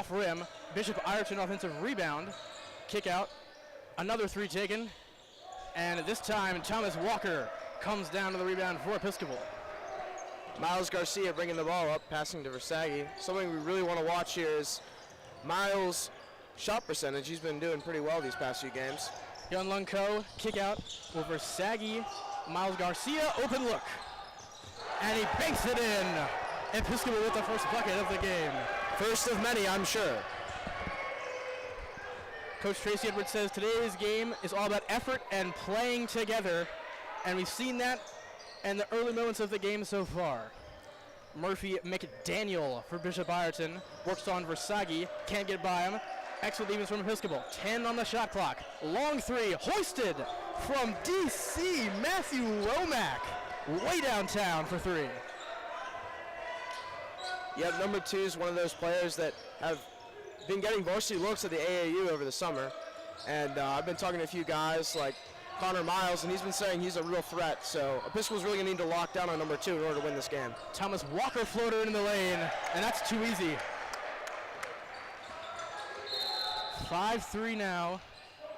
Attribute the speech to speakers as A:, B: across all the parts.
A: off rim. Bishop Ireton offensive rebound. Kick out. Another three taken. And this time, Thomas Walker comes down to the rebound for Episcopal.
B: Miles Garcia bringing the ball up, passing to Versaghi. Something we really want to watch here is Miles' shot percentage. He's been doing pretty well these past few games.
A: Yunlun Ko, kick out for Versaghi. Miles Garcia, open look. And he banks it in. Episcopal with the first bucket of the game.
B: First of many, I'm sure.
A: Coach Tracy Edwards says today's game is all about effort and playing together. And we've seen that in the early moments of the game so far. Murphy McDaniel for Bishop Ireton. Works on Versaghi. Can't get by him. Excellent defense from Episcopal. 10 on the shot clock. Long three. Hoisted from DC. Matthew Womack. Way downtown for three.
B: Yeah, number 2 is one of those players that have been getting varsity looks at the AAU over the summer. And I've been talking to a few guys like Connor Miles, and he's been saying he's a real threat. So Episcopal's really going to need to lock down on number 2 in order to win this game.
A: Thomas Walker floater in the lane, and that's too easy. 5-3 now,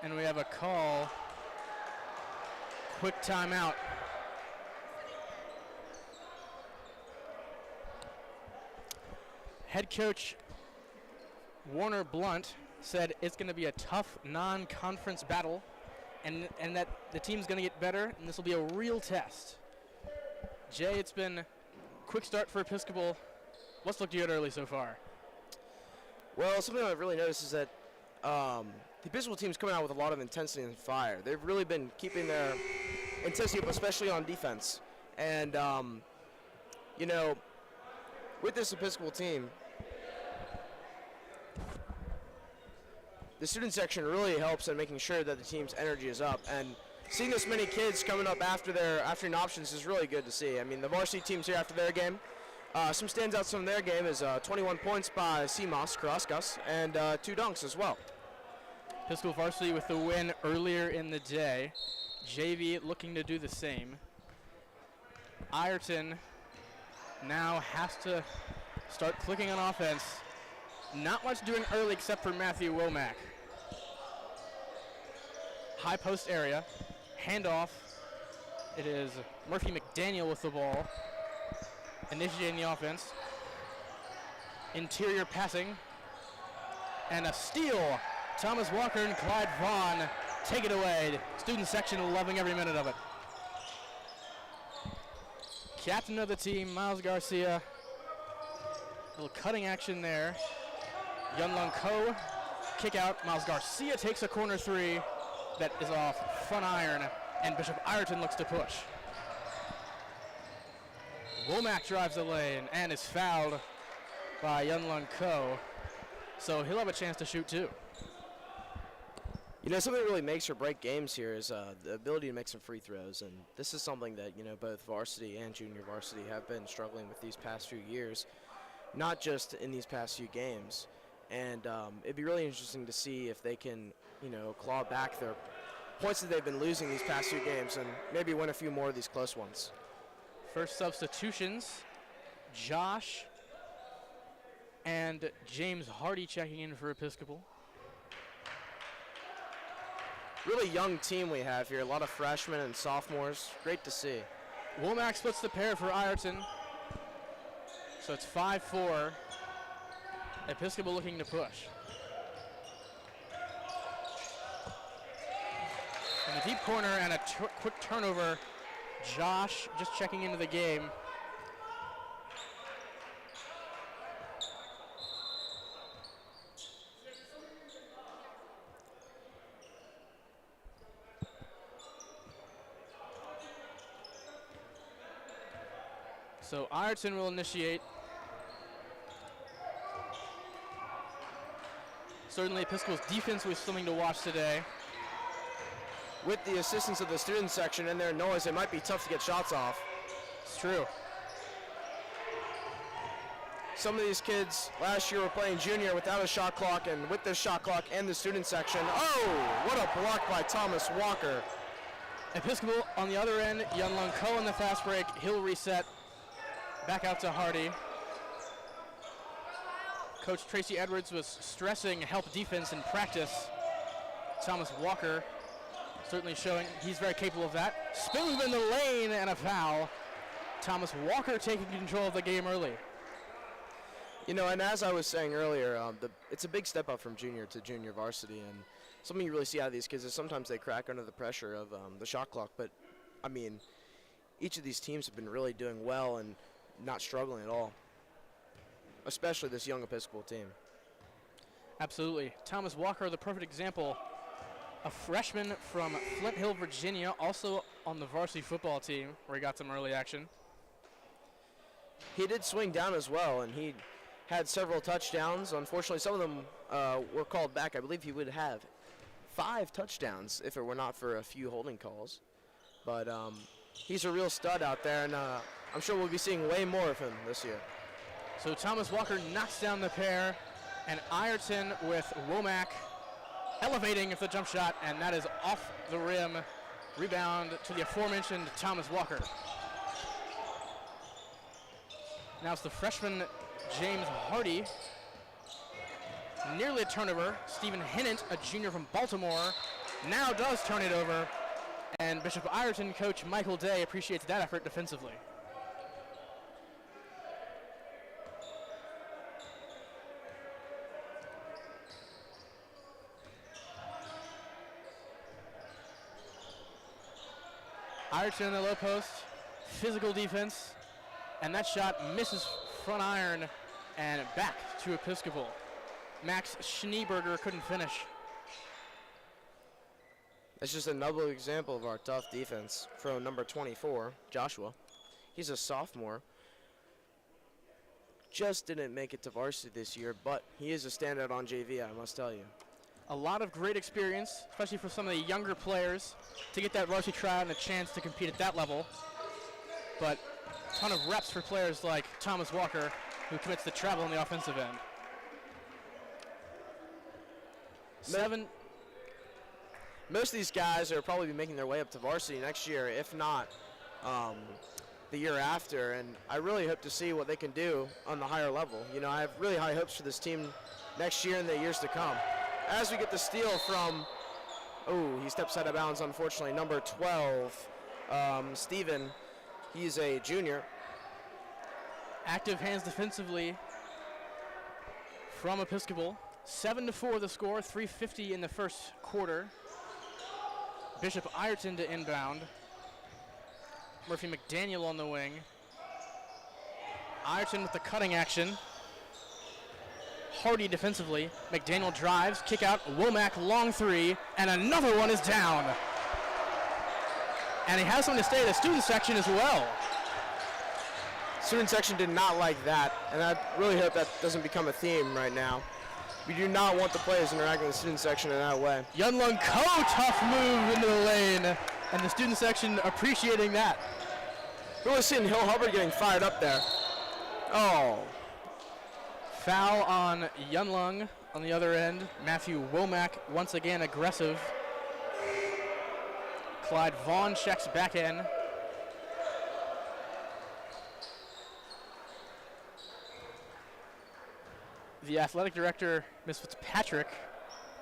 A: and we have a call. Quick timeout. Head coach Warner Blunt said it's going to be a tough non-conference battle, and that the team's going to get better, and this will be a real test. Jay, it's been a quick start for Episcopal. What's looked good early so far?
B: Well, something I've really noticed is that the Episcopal team's coming out with a lot of intensity and fire. They've really been keeping their intensity up, especially on defense. And, you know, with this Episcopal team, the student section really helps in making sure that the team's energy is up. And seeing this many kids coming up after their afternoon options is really good to see. I mean, the varsity teams here after their game, some standouts from their game is 21 points by CMOS Karaskas and 2 dunks as well.
A: Episcopal varsity with the win earlier in the day. JV looking to do the same. Ireton now has to start clicking on offense. Not much doing early except for Matthew Womack. High post area, handoff. It is Murphy McDaniel with the ball, initiating the offense. Interior passing, and a steal. Thomas Walker and Clyde Vaughn take it away. Student section loving every minute of it. Captain of the team, Miles Garcia. A little cutting action there. Yunlun Ko, kick out. Miles Garcia takes a corner three. That is off front iron, and Bishop Ireton looks to push. Womack drives the lane and is fouled by Yunlun Ko, so he'll have a chance to shoot too.
B: You know, something that really makes or break games here is the ability to make some free throws, and this is something that, you know, both varsity and junior varsity have been struggling with these past few years, not just in these past few games. And it'd be really interesting to see if they can, you know, claw back their points that they've been losing these past few games and maybe win a few more of these close ones.
A: First substitutions, Josh and James Hardy checking in for Episcopal.
B: Really young team we have here, a lot of freshmen and sophomores. Great to see.
A: Womack splits the pair for Ireton. So it's 5-4. Episcopal looking to push. In the deep corner and a quick turnover. Josh just checking into the game. So Ireton will initiate. Certainly Episcopal's defense was something to watch today.
B: With the assistance of the student section and their noise, it might be tough to get shots off.
A: It's true.
B: Some of these kids last year were playing junior without a shot clock, and with this shot clock and the student section, oh, what a block by Thomas Walker.
A: Episcopal on the other end, Yunlun Ko in the fast break. He'll reset. Back out to Hardy. Coach Tracy Edwards was stressing help defense in practice. Thomas Walker certainly showing he's very capable of that. Spin move in the lane and a foul. Thomas Walker taking control of the game early.
B: You know, and as I was saying earlier, it's a big step up from junior to junior varsity, and something you really see out of these kids is sometimes they crack under the pressure of the shot clock. But, I mean, each of these teams have been really doing well and not struggling at all, especially this young Episcopal team.
A: Absolutely. Thomas Walker, the perfect example. A freshman from Flint Hill, Virginia, also on the varsity football team where he got some early action.
B: He did swing down as well, and he had several touchdowns. Unfortunately, some of them were called back. I believe he would have 5 touchdowns if it were not for a few holding calls. But he's a real stud out there, and I'm sure we'll be seeing way more of him this year.
A: So Thomas Walker knocks down the pair, and Ireton with Womack elevating the jump shot, and that is off the rim. Rebound to the aforementioned Thomas Walker. Now it's the freshman James Hardy. Nearly a turnover. Stephen Hinnant, a junior from Baltimore, now does turn it over. And Bishop Ireton coach Michael Day appreciates that effort defensively. Ireton in the low post, physical defense, and that shot misses front iron and back to Episcopal. Max Schneeberger couldn't finish.
B: That's just another example of our tough defense from number 24, Joshua. He's a sophomore. Just didn't make it to varsity this year, but he is a standout on JV, I must tell you.
A: A lot of great experience, especially for some of the younger players, to get that varsity tryout and a chance to compete at that level. But a ton of reps for players like Thomas Walker, who commits to travel on the offensive end.
B: Most of these guys are probably making their way up to varsity next year, if not the year after, and I really hope to see what they can do on the higher level. You know, I have really high hopes for this team next year and the years to come. As we get the steal from, he steps out of bounds, unfortunately, number 12, Steven. He's a junior.
A: Active hands defensively from Episcopal. 7-4 the score, 3:50 in the first quarter. Bishop Ireton to inbound. Murphy McDaniel on the wing. Ireton with the cutting action. Hardy defensively. McDaniel drives, kick out, Womack long 3, and another one is down. And he has someone to stay at the student section as well.
B: Student section did not like that, and I really hope that doesn't become a theme right now. We do not want the players interacting with the student section in that way.
A: Yunlung Ko, tough move into the lane, and the student section appreciating that.
B: Really seeing Hill Hubbard getting fired up there. Oh.
A: Foul on Yunlung on the other end. Matthew Womack once again aggressive. Clyde Vaughn checks back in. The athletic director, Ms. Fitzpatrick,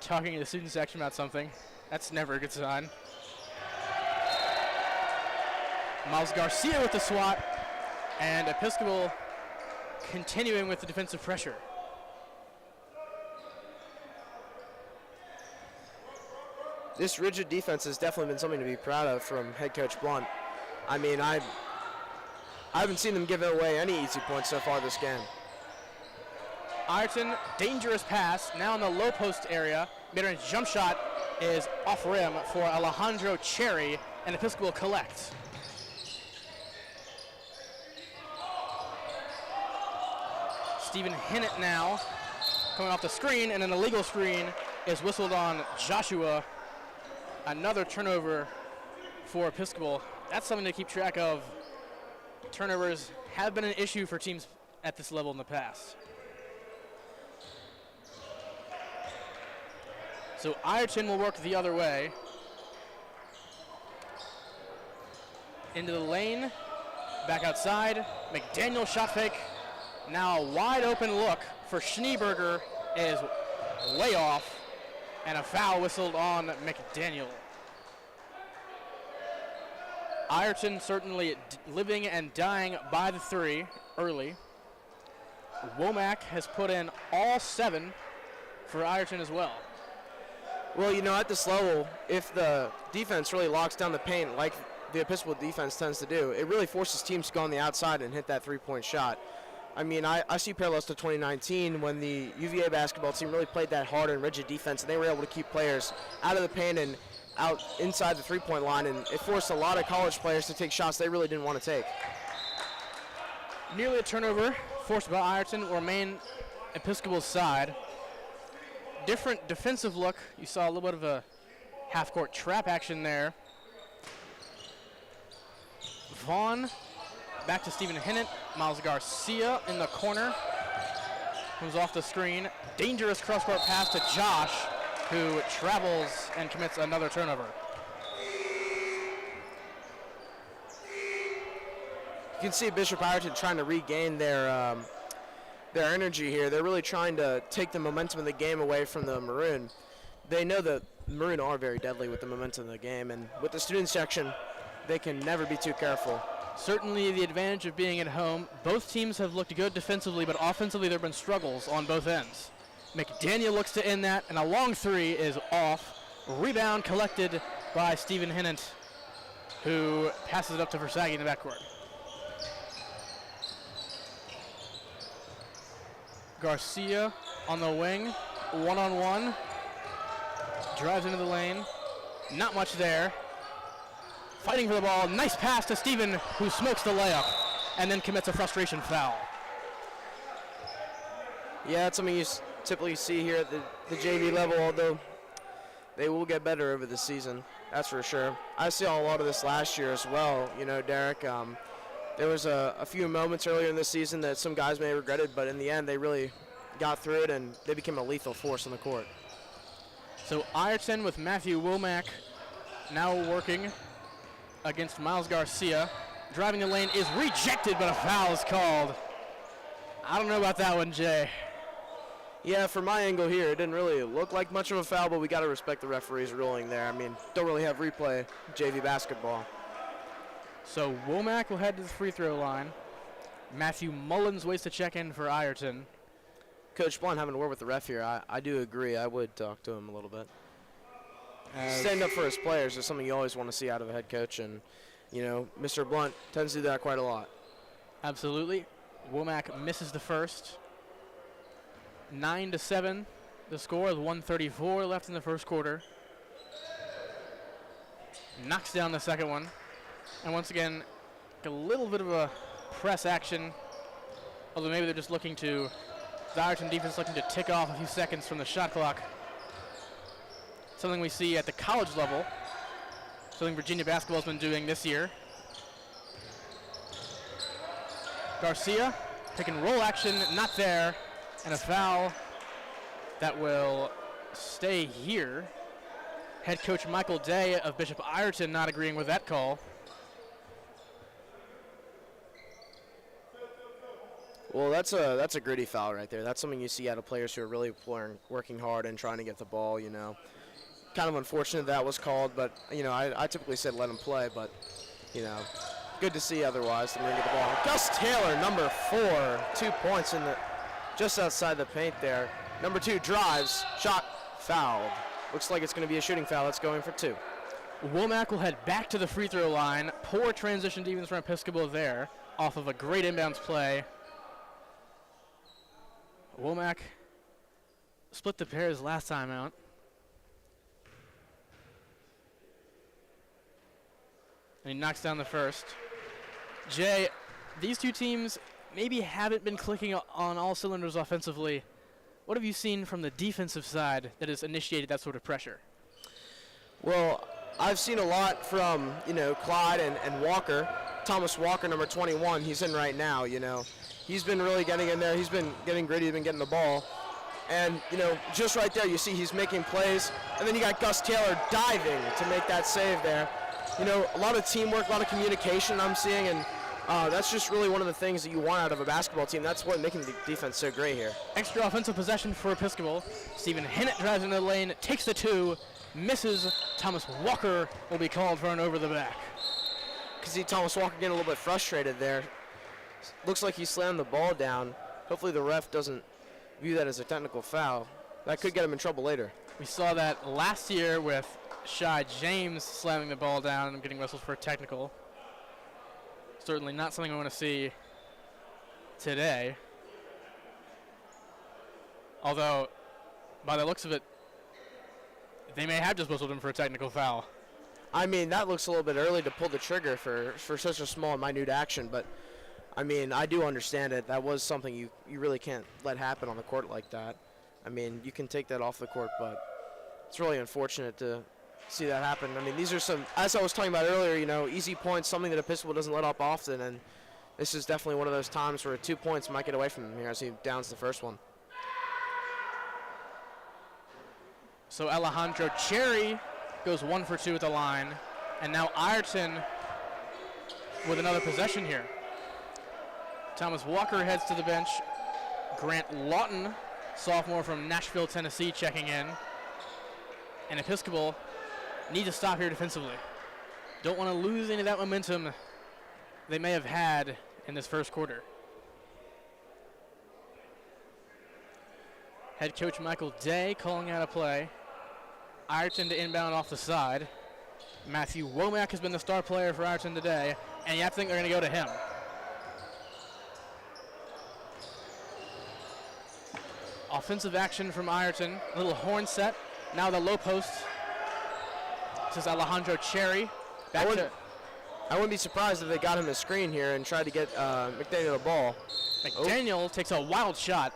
A: talking to the student section about something. That's never a good sign. Miles Garcia with the swat, and Episcopal continuing with the defensive pressure.
B: This rigid defense has definitely been something to be proud of from head coach Blunt. I mean, I haven't seen them give away any easy points so far this game.
A: Ireton, dangerous pass, now in the low post area. Mid-range jump shot is off rim for Alejandro Cherry, and Episcopal collects. Stephen Hinnant now coming off the screen, and an illegal screen is whistled on Joshua. Another turnover for Episcopal. That's something to keep track of. Turnovers have been an issue for teams at this level in the past. So Ireton will work the other way. Into the lane, back outside. McDaniel shot fake. Now a wide open look for Schneeberger is way off, and a foul whistled on McDaniel. Ireton certainly living and dying by the three early. Womack has put in all 7 for Ireton as well.
B: Well, you know, at this level, if the defense really locks down the paint like the Episcopal defense tends to do, it really forces teams to go on the outside and hit that three-point shot. I mean, I see parallels to 2019 when the UVA basketball team really played that hard and rigid defense, and they were able to keep players out of the paint and out inside the three-point line, and it forced a lot of college players to take shots they really didn't want to take.
A: Nearly a turnover forced by Ireton will remain Episcopal's side. Different defensive look. You saw a little bit of a half-court trap action there. Vaughn back to Stephen Hinnant. Miles Garcia in the corner. Comes off the screen. Dangerous cross-court pass to Josh, who travels and commits another turnover.
B: You can see Bishop Ireton trying to regain their energy here. They're really trying to take the momentum of the game away from the Maroon. They know that Maroon are very deadly with the momentum of the game, and with the student section, they can never be too careful.
A: Certainly the advantage of being at home. Both teams have looked good defensively, but offensively there have been struggles on both ends. McDaniel looks to end that, and a long three is off. Rebound collected by Stephen Hinnant, who passes it up to Versaghi in the backcourt. Garcia on the wing, one-on-one, drives into the lane, not much there. Fighting for the ball, nice pass to Stephen, who smokes the layup, and then commits a frustration foul.
B: Yeah, it's something you typically see here at the JV level, although they will get better over the season, that's for sure. I saw a lot of this last year as well, you know, Derek. There was a few moments earlier in the season that some guys may have regretted, but in the end they really got through it and they became a lethal force on the court.
A: So Ireton with Matthew Womack now working against Miles Garcia. Driving the lane is rejected, but a foul is called. I don't know about that one, Jay.
B: Yeah, from my angle here, it didn't really look like much of a foul, but we got to respect the referee's ruling there. I mean, don't really have replay JV basketball.
A: So Womack will head to the free throw line. Matthew Mullins waits to check in for Ireton.
B: Coach Blunt having a word with the ref here. I do agree. I would talk to him a little bit. Stand up for his players is something you always want to see out of a head coach, and you know, Mr. Blunt tends to do that quite a lot.
A: Absolutely. Womack misses the first. 9-7 the score with 1:34 left in the first quarter. Knocks down the second one. And once again, a little bit of a press action, although maybe they're just looking to, the Ireton defense looking to tick off a few seconds from the shot clock. Something we see at the college level, something Virginia basketball's been doing this year. Garcia, pick and roll action, not there, and a foul that will stay here. Head coach Michael Day of Bishop Ireton not agreeing with that call.
B: Well, that's a gritty foul right there. That's something you see out of players who are really working hard and trying to get the ball, you know. Kind of unfortunate that was called, but, you know, I typically said let him play, but, you know, good to see otherwise than get the ball. Gus Taylor, number 4, 2 points in the just outside the paint there. Number 2 drives, shot, fouled. Looks like it's going to be a shooting foul. It's going for 2.
A: Womack will head back to the free throw line. Poor transition defense from Episcopal there, off of a great inbounds play. Womack split the pairs last time out. And he knocks down the first. Jay, these two teams maybe haven't been clicking on all cylinders offensively. What have you seen from the defensive side that has initiated that sort of pressure?
B: Well, I've seen a lot from, you know, Clyde and Walker. Thomas Walker, number 21, he's in right now, you know. He's been really getting in there. He's been getting gritty, he's been getting the ball. And, you know, just right there, you see he's making plays. And then you got Gus Taylor diving to make that save there. You know, a lot of teamwork, a lot of communication I'm seeing. And, That's just really one of the things that you want out of a basketball team. That's what making the defense so great here.
A: Extra offensive possession for Episcopal. Stephen Hinnett drives into the lane, takes the 2, misses. Thomas Walker will be called for an over the back.
B: Can see Thomas Walker getting a little bit frustrated there. Looks like he slammed the ball down. Hopefully the ref doesn't view that as a technical foul. That could get him in trouble later.
A: We saw that last year with Shy James slamming the ball down and getting whistled for a technical. Certainly not something I want to see today. Although, by the looks of it, they may have just whistled him for a technical foul.
B: I mean, that looks a little bit early to pull the trigger for such a small and minute action, but I mean, I do understand it. That was something you really can't let happen on the court like that. I mean, you can take that off the court, but it's really unfortunate to see that happen. I mean, these are some, as I was talking about earlier, you know, easy points, something that Episcopal doesn't let up often, and this is definitely one of those times where 2 points might get away from him here as he downs the first one.
A: So Alejandro Cherry goes 1 for 2 at the line, and now Ireton with another possession here. Thomas Walker heads to the bench. Grant Lawton, sophomore from Nashville, Tennessee, checking in. And Episcopal need to stop here defensively. Don't want to lose any of that momentum they may have had in this first quarter. Head coach Michael Day calling out a play. Ireton to inbound off the side. Matthew Womack has been the star player for Ireton today, and you have to think they're going to go to him. Offensive action from Ireton. A little horn set. Now the low post. This is Alejandro Cherry.
B: I wouldn't be surprised if they got him a screen here and tried to get McDaniel the ball.
A: McDaniel takes a wild shot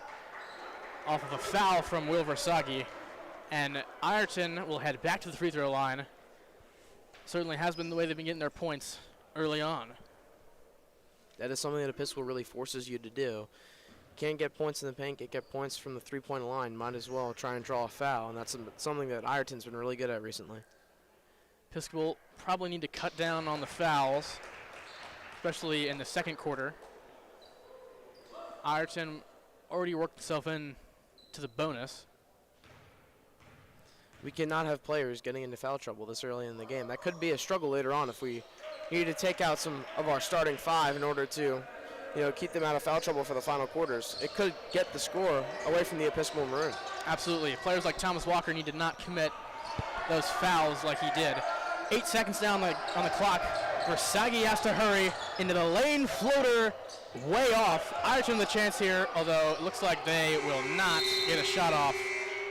A: off of a foul from Will Versaghi. And Ireton will head back to the free throw line. Certainly has been the way they've been getting their points early on.
B: That is something that Episcopal really forces you to do. Can't get points in the paint, get points from the three-point line. Might as well try and draw a foul, and that's something that Ireton's been really good at recently.
A: Episcopal probably need to cut down on the fouls, especially in the second quarter. Ireton already worked himself in to the bonus.
B: We cannot have players getting into foul trouble this early in the game. That could be a struggle later on if we need to take out some of our starting 5 in order to, keep them out of foul trouble for the final quarters. It could get the score away from the Episcopal Maroon.
A: Absolutely. Players like Thomas Walker need to not commit those fouls like he did. 8 seconds down on the clock. Versaghi has to hurry into the lane floater, way off. Ireton the chance here, although it looks like they will not get a shot off.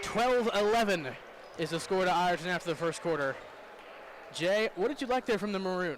A: 12-11 is the score to Ireton after the first quarter. Jay, what did you like there from the Maroon?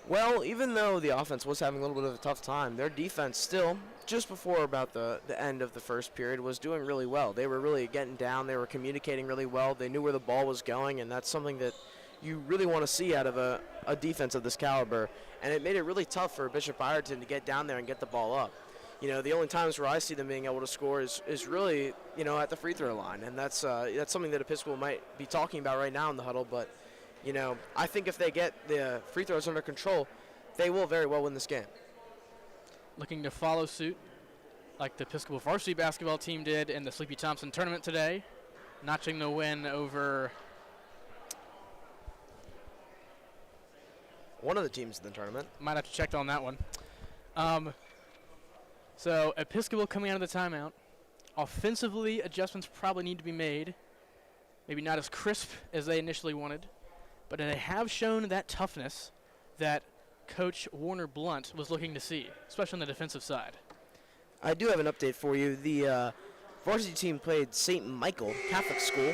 B: Well, even though the offense was having a little bit of a tough time, their defense still, just before about the end of the first period, was doing really well. They were really getting down. They were communicating really well. They knew where the ball was going, and that's something that you really want to see out of a defense of this caliber. And it made it really tough for Bishop Ireton to get down there and get the ball up. The only times where I see them being able to score is really, at the free throw line. And that's something that Episcopal might be talking about right now in the huddle. But, I think if they get the free throws under control, they will very well win this game.
A: Looking to follow suit like the Episcopal varsity basketball team did in the Sleepy Thompson tournament today, notching the win over
B: one of the teams in the tournament.
A: Might have to check on that one. So Episcopal coming out of the timeout. Offensively, adjustments probably need to be made. Maybe not as crisp as they initially wanted, but they have shown that toughness that Coach Warner Blunt was looking to see, especially on the defensive side.
B: I do have an update for you. The varsity team played St. Michael Catholic School,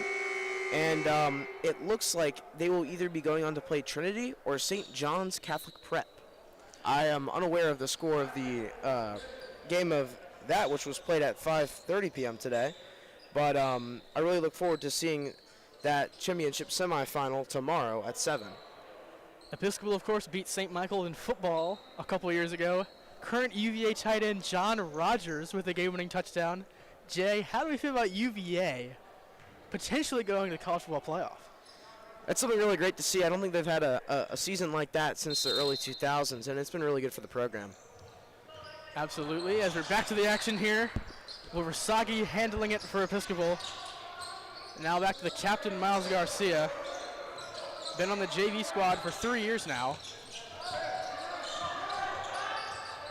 B: and it looks like they will either be going on to play Trinity or St. John's Catholic Prep. I am unaware of the score of the game of that, which was played at 5:30 p.m. today, but I really look forward to seeing that championship semifinal tomorrow at 7.
A: Episcopal, of course, beat St. Michael in football a couple years ago. Current UVA tight end John Rogers with a game-winning touchdown. Jay, how do we feel about UVA potentially going to the college football playoff?
B: That's something really great to see. I don't think they've had a season like that since the early 2000s, and it's been really good for the program.
A: Absolutely. As we're back to the action here, Versagi handling it for Episcopal. Now back to the captain, Miles Garcia. Been on the JV squad for 3 years now.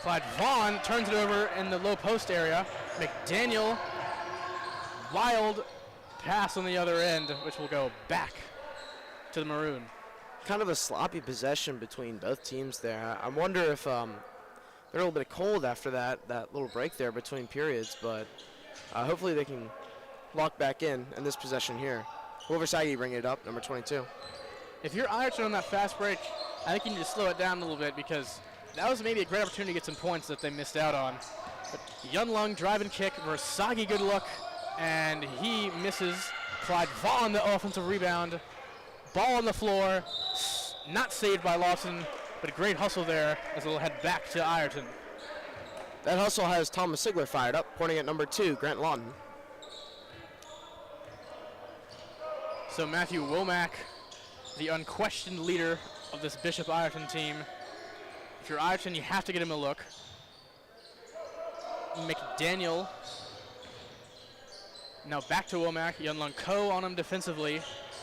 A: Clyde Vaughn turns it over in the low post area. McDaniel, wild pass on the other end, which will go back to the Maroon.
B: Kind of a sloppy possession between both teams there. I wonder if they're a little bit cold after that little break there between periods, but hopefully they can lock back in this possession here. Versagi bringing it up, number 22.
A: If you're Ireton on that fast break, I think you need to slow it down a little bit because that was maybe a great opportunity to get some points that they missed out on. But Yunlung drive and kick, Versagi good look, and he misses. Clyde Vaughn the offensive rebound. Ball on the floor, not saved by Lawson, but a great hustle there as it'll head back to Ireton.
B: That hustle has Thomas Sigler fired up, pointing at number 2, Grant Lawton.
A: So Matthew Womack, the unquestioned leader of this Bishop Ireton team. If you're Ireton, you have to get him a look. McDaniel. Now back to Womack. Yunlung Ko on him defensively.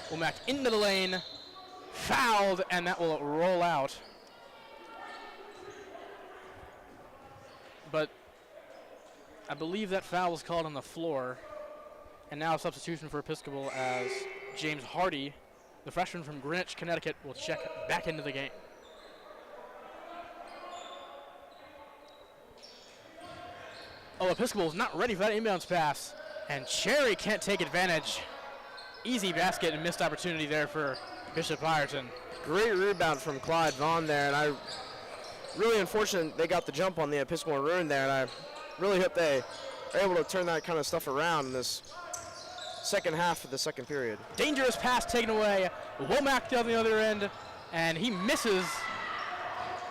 A: Womack into the lane. Fouled, and that will roll out. But I believe that foul was called on the floor. And now a substitution for Episcopal as James Hardy, the freshman from Greenwich, Connecticut, will check back into the game. Oh, Episcopal's not ready for that inbounds pass. And Cherry can't take advantage. Easy basket and missed opportunity there for Bishop Ireton.
B: Great rebound from Clyde Vaughn there, and I really unfortunate they got the jump on the Episcopal Maroon there, and I really hope they are able to turn that kind of stuff around in this second half of the second period.
A: Dangerous pass taken away. Womack down the other end, and he misses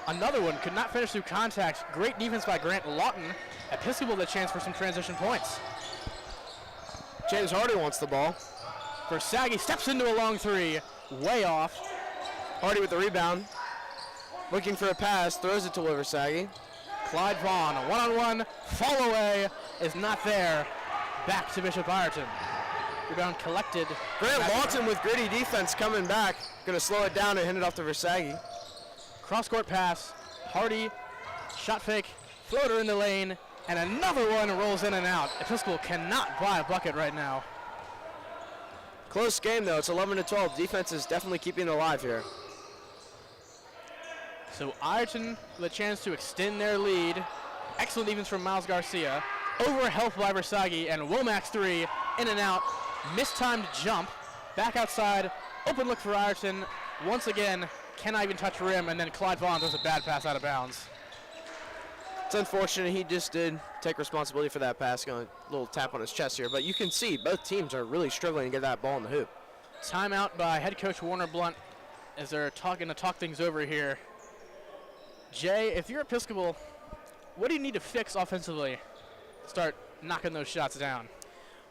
A: another one. Could not finish through contact. Great defense by Grant Lawton. Episcopal the chance for some transition points.
B: James Hardy wants the ball.
A: Versagi steps into a long three, way off.
B: Hardy with the rebound. Looking for a pass, throws it to Versagi.
A: Clyde Vaughn, one-on-one, fall away, is not there. Back to Bishop Ireton. Rebound collected.
B: Grant Lawton with gritty defense coming back. Going to slow it down and hand it off to Versagi.
A: Cross-court pass, Hardy, shot fake, floater in the lane, and another one rolls in and out. Episcopal cannot buy a bucket right now.
B: Close game though, it's 11-12. Defense is definitely keeping it alive here.
A: So Ireton with a chance to extend their lead. Excellent defense from Miles Garcia. Overhelped by Versagi, and Womack's three, in and out. Mistimed jump, back outside, open look for Ireton. Once again, cannot even touch rim, and then Clyde Vaughn throws a bad pass out of bounds.
B: It's unfortunate he just did take responsibility for that pass, going a little tap on his chest here, but you can see both teams are really struggling to get that ball in the hoop.
A: Timeout by head coach Warner Blunt as they're talking to talk things over here. Jay, if you're Episcopal, what do you need to fix offensively? Start knocking those shots down.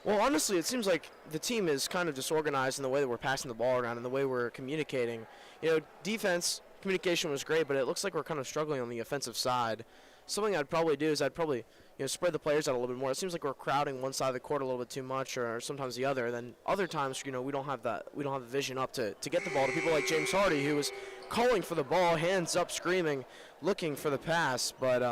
B: Well, honestly, it seems like the team is kind of disorganized in the way that we're passing the ball around and the way we're communicating. You know, defense, communication was great, but it looks like we're kind of struggling on the offensive side. Something I'd probably do is I'd probably spread the players out a little bit more. It seems like we're crowding one side of the court a little bit too much, or sometimes the other. Then other times, we don't have the vision up to get the ball to people like James Hardy, who was calling for the ball, hands up, screaming, looking for the pass. But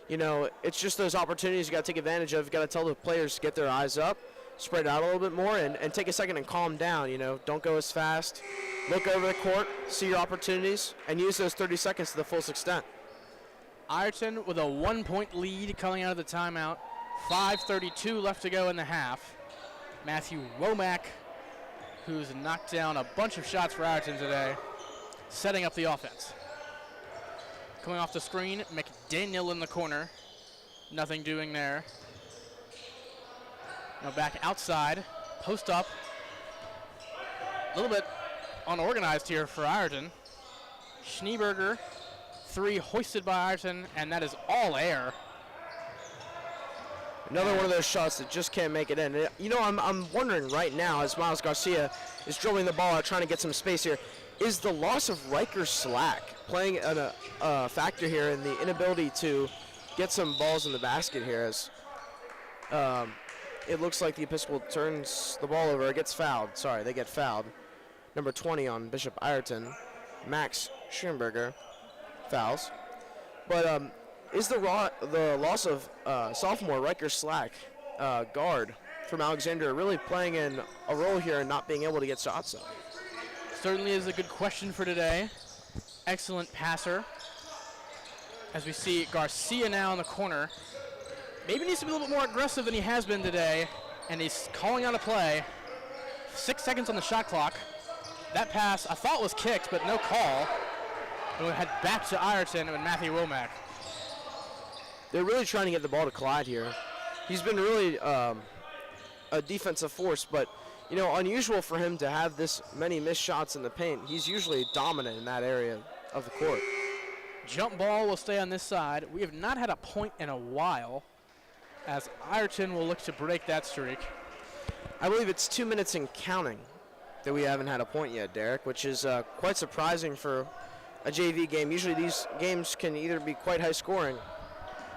B: it's just those opportunities you got to take advantage of. You got to tell the players to get their eyes up, spread out a little bit more, and take a second and calm down. Don't go as fast. Look over the court, see your opportunities, and use those 30 seconds to the fullest extent.
A: Ireton with a 1-point lead coming out of the timeout. 5:32 left to go in the half. Matthew Womack, who's knocked down a bunch of shots for Ireton today, setting up the offense. Coming off the screen, McDaniel in the corner. Nothing doing there. Now back outside, post up. A little bit unorganized here for Ireton. Schneeberger. Three hoisted by Ireton, and that is all air.
B: Another one of those shots that just can't make it in. You know, I'm wondering right now as Miles Garcia is dribbling the ball out, trying to get some space here, is the loss of Riker's slack playing a factor here in the inability to get some balls in the basket here as it looks like the Episcopal turns the ball over, gets fouled. Sorry, they get fouled. Number 20 on Bishop Ireton, Max Schoenberger, fouls. But is the loss of sophomore Riker Slack, guard from Alexandria, really playing in a role here and not being able to get shots up?
A: Certainly is a good question for today. Excellent passer. As we see Garcia now in the corner. Maybe needs to be a little bit more aggressive than he has been today, and he's calling out a play. 6 seconds on the shot clock. That pass I thought was kicked, but no call. And we head back to Ireton with Matthew Womack.
B: They're really trying to get the ball to Clyde here. He's been really a defensive force, but you know, unusual for him to have this many missed shots in the paint. He's usually dominant in that area of the court.
A: Jump ball will stay on this side. We have not had a point in a while, as Ireton will look to break that streak.
B: I believe it's 2 minutes and counting that we haven't had a point yet, Derek, which is quite surprising for a JV game. Usually these games can either be quite high scoring,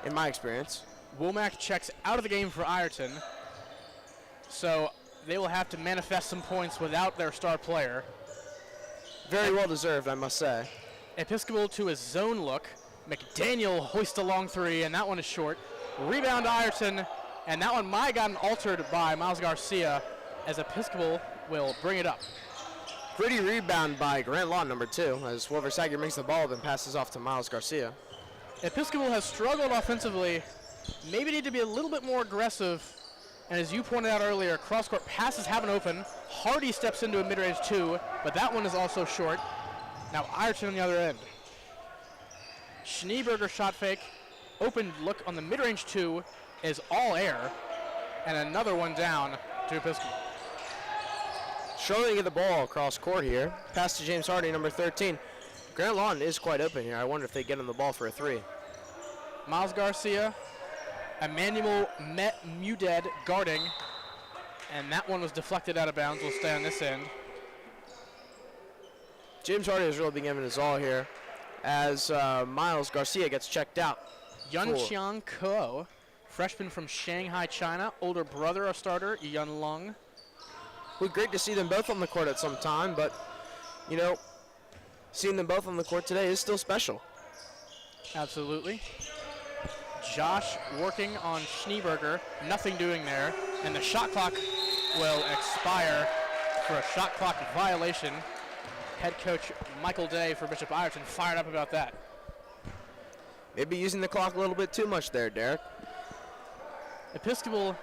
B: in my experience.
A: Womack checks out of the game for Ireton, so they will have to manifest some points without their star player.
B: Very well deserved, I must say.
A: Episcopal to his zone look. McDaniel hoists a long three, and that one is short. Rebound Ireton, and that one might have gotten altered by Miles Garcia, as Episcopal will bring it up.
B: Pretty rebound by Grant Law, number 2, as Wilver Sager makes the ball up and passes off to Miles Garcia.
A: Episcopal has struggled offensively. Maybe need to be a little bit more aggressive. And as you pointed out earlier, cross-court passes have an open. Hardy steps into a mid-range 2, but that one is also short. Now Ireton on the other end. Schneeberger shot fake. Open look on the mid-range 2 is all air. And another one down to Episcopal.
B: Struggling to get the ball across court here. Pass to James Hardy, number 13. Grant Lawn is quite open here. I wonder if they get him the ball for a 3.
A: Miles Garcia, Emmanuel Muded guarding. And that one was deflected out of bounds. Will stay on this end.
B: James Hardy has really been giving his all here as Miles Garcia gets checked out.
A: Yun Chiang Ko, freshman from Shanghai, China. Older brother of starter, Yun Lung.
B: Well, great to see them both on the court at some time, but, you know, seeing them both on the court today is still special.
A: Absolutely. Josh working on Schneeberger. Nothing doing there. And the shot clock will expire for a shot clock violation. Head coach Michael Day for Bishop Ireton fired up about that.
B: Maybe using the clock a little bit too much there, Derek.
A: Episcopal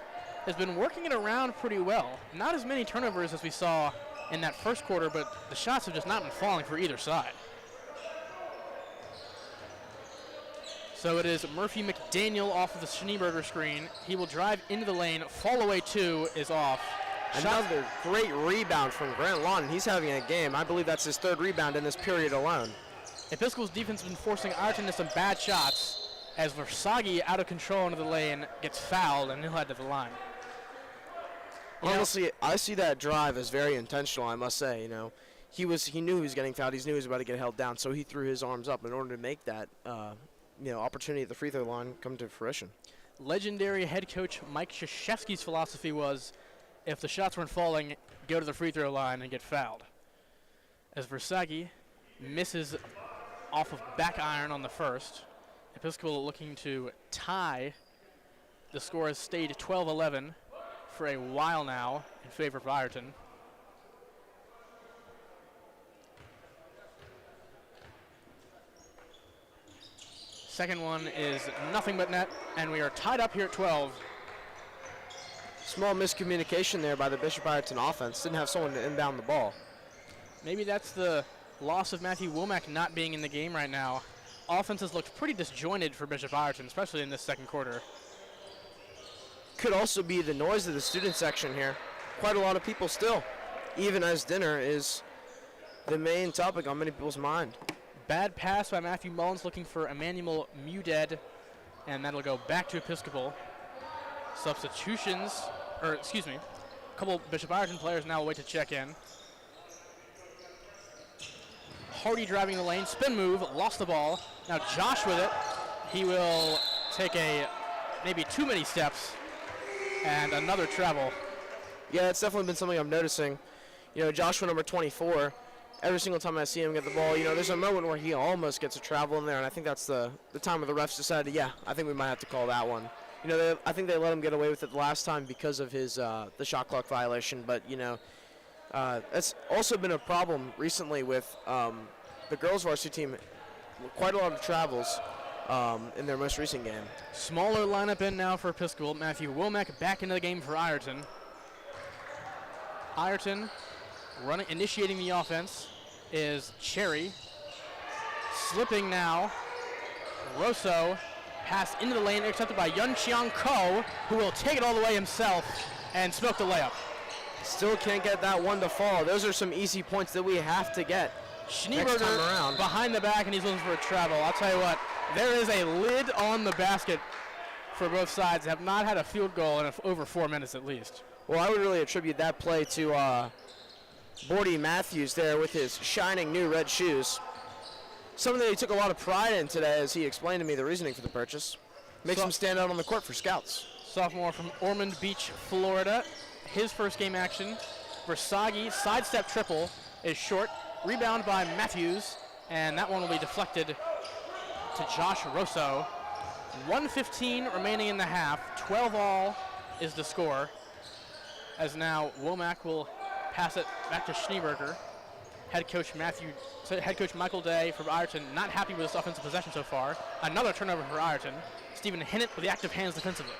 A: has been working it around pretty well. Not as many turnovers as we saw in that first quarter, but the shots have just not been falling for either side. So it is Murphy McDaniel off of the Schneeberger screen. He will drive into the lane. Fall away 2 is off.
B: Another great rebound from Grant Lawn. He's having a game. I believe that's his 3rd rebound in this period alone.
A: Episcopal's defense has been forcing Ireton to some bad shots as Versaghi, out of control into the lane, gets fouled and he'll head to the line.
B: Honestly, I see that drive as very intentional, I must say. You know, he knew he was getting fouled. He knew he was about to get held down, so he threw his arms up in order to make that opportunity at the free throw line come to fruition.
A: Legendary head coach Mike Krzyzewski's philosophy was, if the shots weren't falling, go to the free throw line and get fouled. As Versaghi misses off of back iron on the first, Episcopal looking to tie. The score has stayed 12-11 for a while now in favor of Ireton. Second one is nothing but net, and we are tied up here at 12.
B: Small miscommunication there by the Bishop Ireton offense. Didn't have someone to inbound the ball.
A: Maybe that's the loss of Matthew Womack not being in the game right now. Offense has looked pretty disjointed for Bishop Ireton, especially in this second quarter.
B: Could also be the noise of the student section here. Quite a lot of people still, even as dinner is the main topic on many people's mind.
A: Bad pass by Matthew Mullins looking for Emmanuel Muded, and that'll go back to Episcopal. Substitutions, or excuse me, a couple Bishop Ireton players now wait to check in. Hardy driving the lane, spin move, lost the ball. Now Josh with it. He will take maybe too many steps and another travel.
B: Yeah, it's definitely been something I'm noticing. You know, Joshua number 24, every single time I see him get the ball, you know, there's a moment where he almost gets a travel in there, and I think that's the time where the refs decided, yeah, I think we might have to call that one. You know, I think they let him get away with it the last time because of his the shot clock violation, but, you know, that's also been a problem recently with the girls varsity team, quite a lot of travels in their most recent game.
A: Smaller lineup in now for Episcopal. Matthew Womack back into the game for Ireton. Ireton initiating the offense is Cherry. Slipping now. Rosso. Pass into the lane, intercepted by Yun Chiang Ko, who will take it all the way himself and smoke the layup.
B: Still can't get that one to fall. Those are some easy points that we have to get next time around.
A: Behind the back, and he's looking for a travel. I'll tell you what, there is a lid on the basket for both sides. They have not had a field goal in over 4 minutes at least.
B: Well, I would really attribute that play to Bordy Matthews there with his shining new red shoes. Something that he took a lot of pride in today, as he explained to me the reasoning for the purchase. Makes him stand out on the court for scouts.
A: Sophomore from Ormond Beach, Florida. His first game action. Versaghi, sidestep triple, is short. Rebound by Matthews, and that one will be deflected to Josh Rosso. 1:15 remaining in the half. 12 all is the score. As now Womack will pass it back to Schneeberger. Head coach Michael Day from Ireton not happy with this offensive possession so far. Another turnover for Ireton. Stephen Hinnett with the active hands defensively.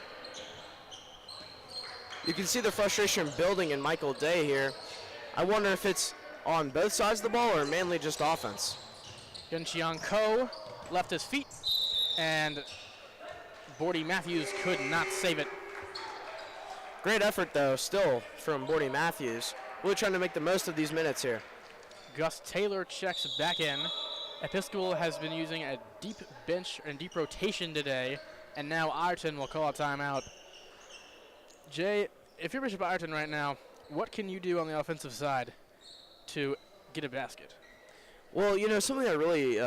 B: You can see the frustration building in Michael Day here. I wonder if it's on both sides of the ball or mainly just offense.
A: Yun Chiang Ko left his feet, and Bordy Matthews could not save it.
B: Great effort, though, still from Bordy Matthews. Really trying to make the most of these minutes here.
A: Gus Taylor checks back in. Episcopal has been using a deep bench and deep rotation today, and now Ireton will call a timeout. Jay, if you're Bishop Ireton right now, what can you do on the offensive side to get a basket?
B: Well, you know, something I really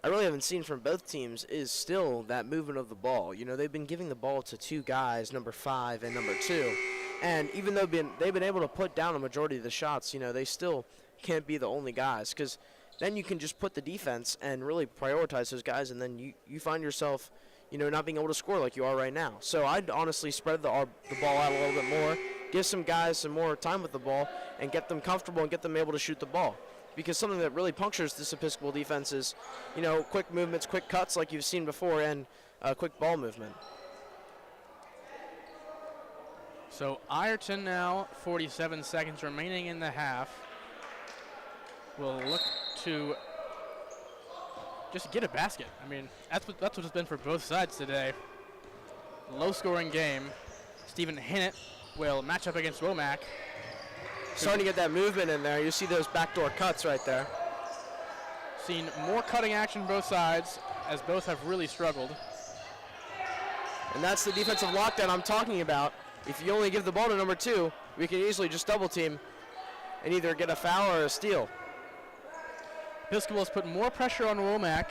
B: haven't seen from both teams is still that movement of the ball. You know, they've been giving the ball to two guys, number 5 and number 2. And even though they've been able to put down a majority of the shots, you know, they still can't be the only guys, because then you can just put the defense and really prioritize those guys, and then you find yourself, you know, not being able to score like you are right now. So I'd honestly spread the ball out a little bit more, give some guys some more time with the ball, and get them comfortable and get them able to shoot the ball. Because something that really punctures this Episcopal defense is, you know, quick movements, quick cuts like you've seen before, and quick ball movement.
A: So Ireton now, 47 seconds remaining in the half, will look to just get a basket. I mean, that's what it's been for both sides today. Low-scoring game. Stephen Hinnett will match up against Womack.
B: Starting to get that movement in there. You see those backdoor cuts right there.
A: Seen more cutting action both sides, as both have really struggled.
B: And that's the defensive lockdown I'm talking about. If you only give the ball to number 2, we can easily just double team and either get a foul or a steal.
A: Episcopal has put more pressure on Womack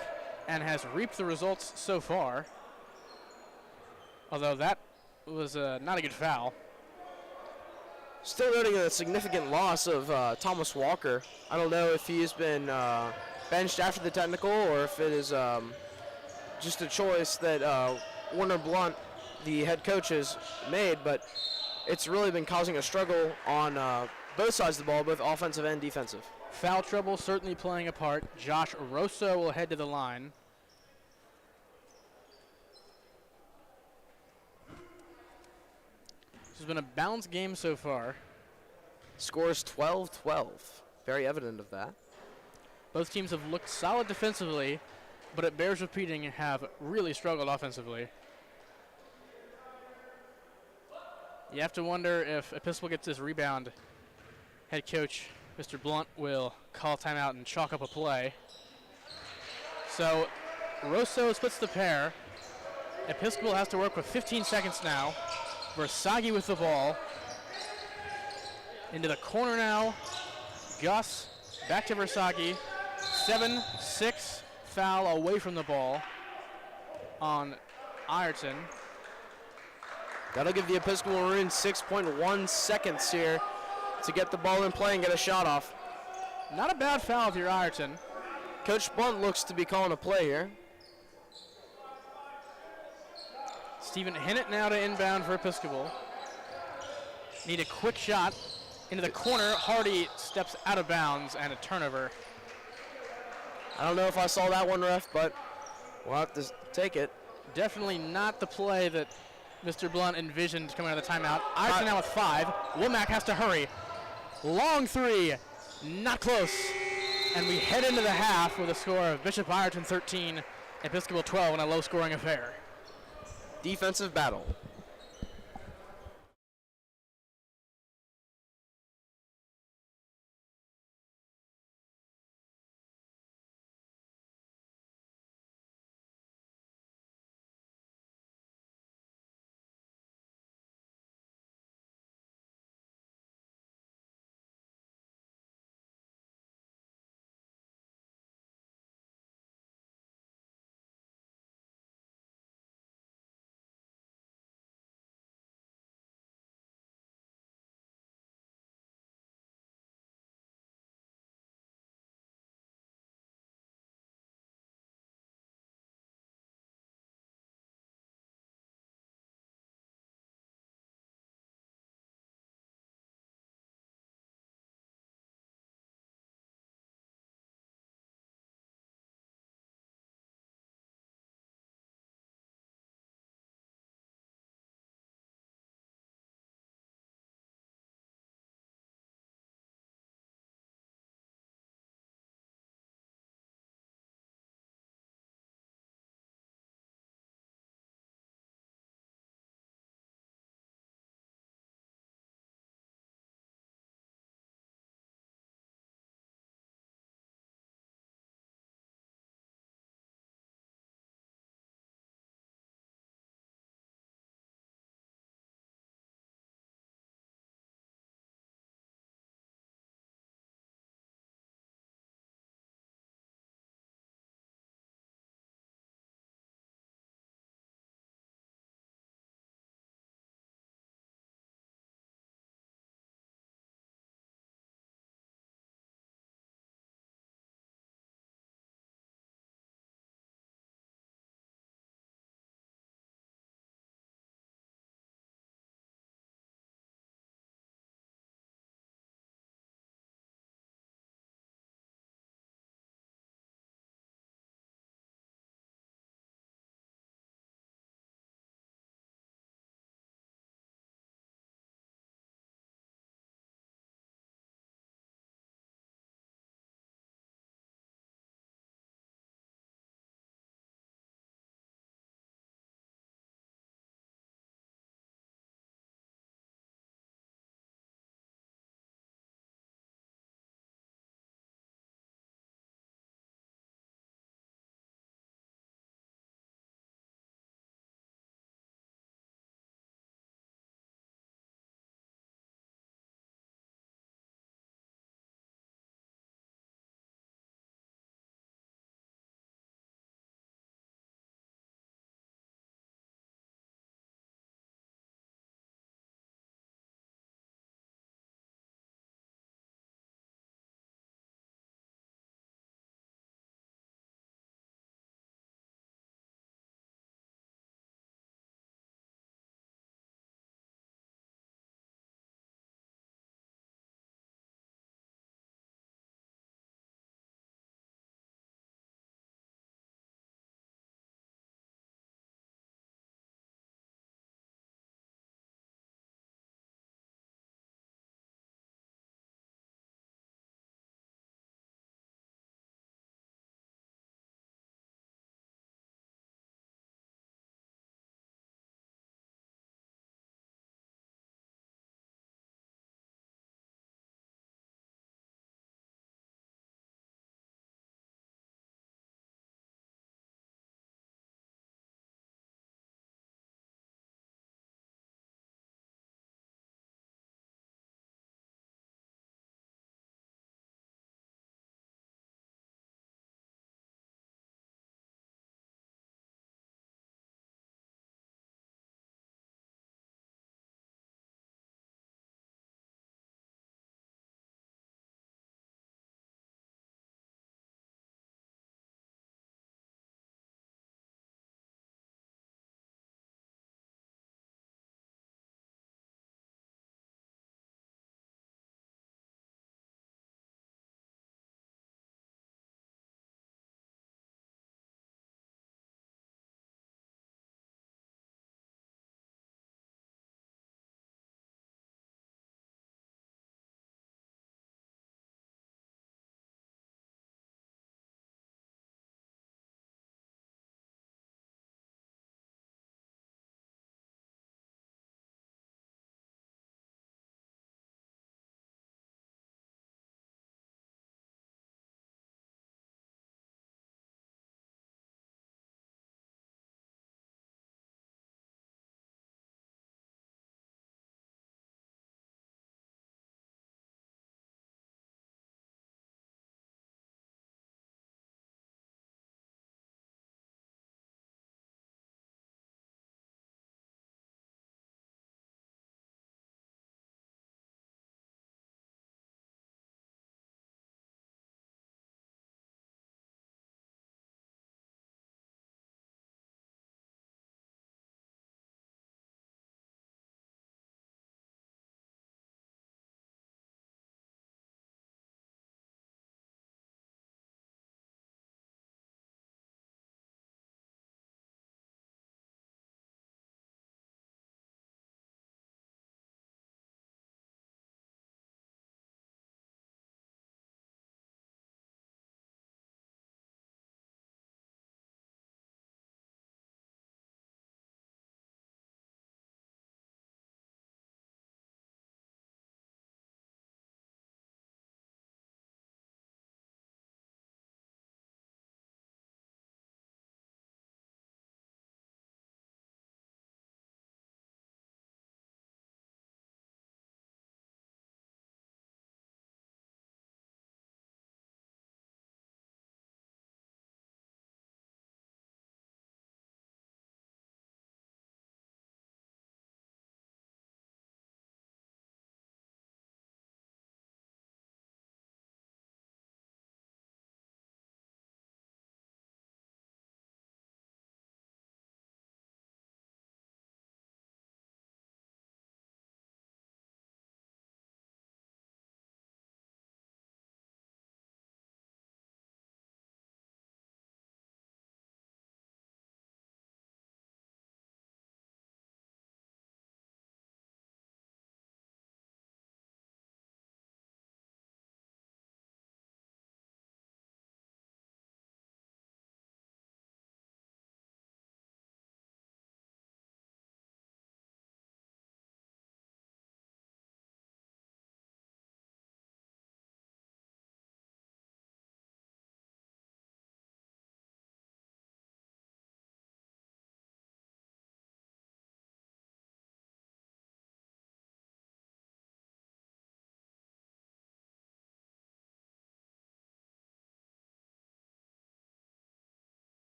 A: and has reaped the results so far. Although that was not a good foul.
B: Still noting a significant loss of Thomas Walker. I don't know if he's been benched after the technical or if it is just a choice that Warner Blunt, the head coach, has made, but it's really been causing a struggle on both sides of the ball, both offensive and defensive.
A: Foul trouble certainly playing a part. Josh Rosso will head to the line. This has been a balanced game so far.
B: Scores 12-12. Very evident of that.
A: Both teams have looked solid defensively, but it bears repeating, have really struggled offensively. You have to wonder if Episcopal gets this rebound. Head coach Mr. Blunt will call timeout and chalk up a play. So Rosso splits the pair. Episcopal has to work with 15 seconds now. Versaghi with the ball. Into the corner now. Gus back to Versaghi. 7-6 foul away from the ball on Ireton.
B: That'll give the Episcopal Maroons 6.1 seconds here to get the ball in play and get a shot off.
A: Not a bad foul if you're Ireton.
B: Coach Blunt looks to be calling a play here.
A: Stephen Hinnett now to inbound for Episcopal. Need a quick shot into the corner. Hardy steps out of bounds and a turnover.
B: I don't know if I saw that one, ref, but we'll have to take it.
A: Definitely not the play that Mr. Blunt envisioned coming out of the timeout. Ireton now with 5. Womack has to hurry. Long three, not close. And we head into the half with a score of Bishop Ireton 13, Episcopal 12 in a low-scoring affair.
B: Defensive battle.